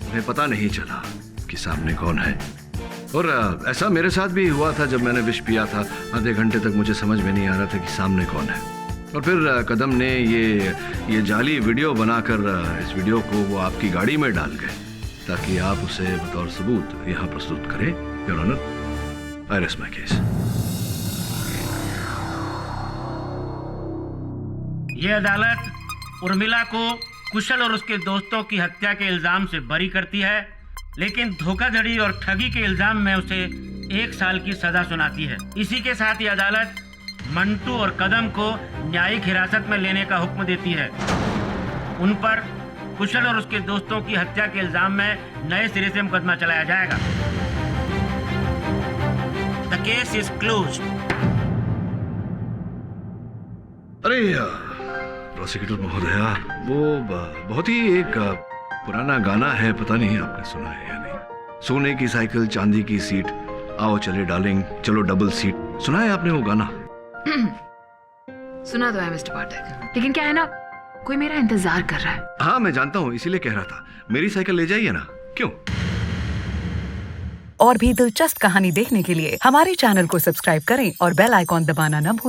उन्हें पता नहीं चला कि सामने कौन है। और ऐसा मेरे साथ भी हुआ था जब मैंने विष पिया था। आधे घंटे तक मुझे समझ में नहीं आ रहा था कि सामने कौन है। और फिर कदम ने ये जाली वीडियो बनाकर इस वीडियो को वो आपकी गाड़ी में डाल गए ताकि आप उसे बतौर सबूत यहाँ प्रस्तुत करें। Your honour, I rest my case. ये अदालत उर्मिला को कुशल और उसके दोस्तों की हत्या के इल्जाम से बरी करती है, लेकिन धोखाधड़ी और ठगी के इल्जाम में उसे 1 साल की सजा सुनाती है। इसी के साथ ये अदालत मंटू और कदम को न्यायिक हिरासत में लेने का हुक्म देती है। उन पर कुशल और उसके दोस्तों की हत्या के इल्जाम में नए सिरे से मुकदमा चलाया जाएगा। The case is closed. अरे प्रोसिक्यूटर महोदया, वो बहुत ही एक पुराना गाना है, पता नहीं आपने सुना है या नहीं। सोने की साइकिल चांदी की सीट, आओ चले डार्लिंग चलो डबल सीट। सुना है आपने वो गाना? सुना तो है मिस्टर पाठक, लेकिन क्या है ना, कोई मेरा इंतजार कर रहा है। हाँ मैं जानता हूँ, इसीलिए कह रहा था मेरी साइकिल ले जाइए ना। क्यों? और भी दिलचस्प कहानी देखने के लिए हमारे चैनल को सब्सक्राइब करें और बेल आइकॉन दबाना न भूलें।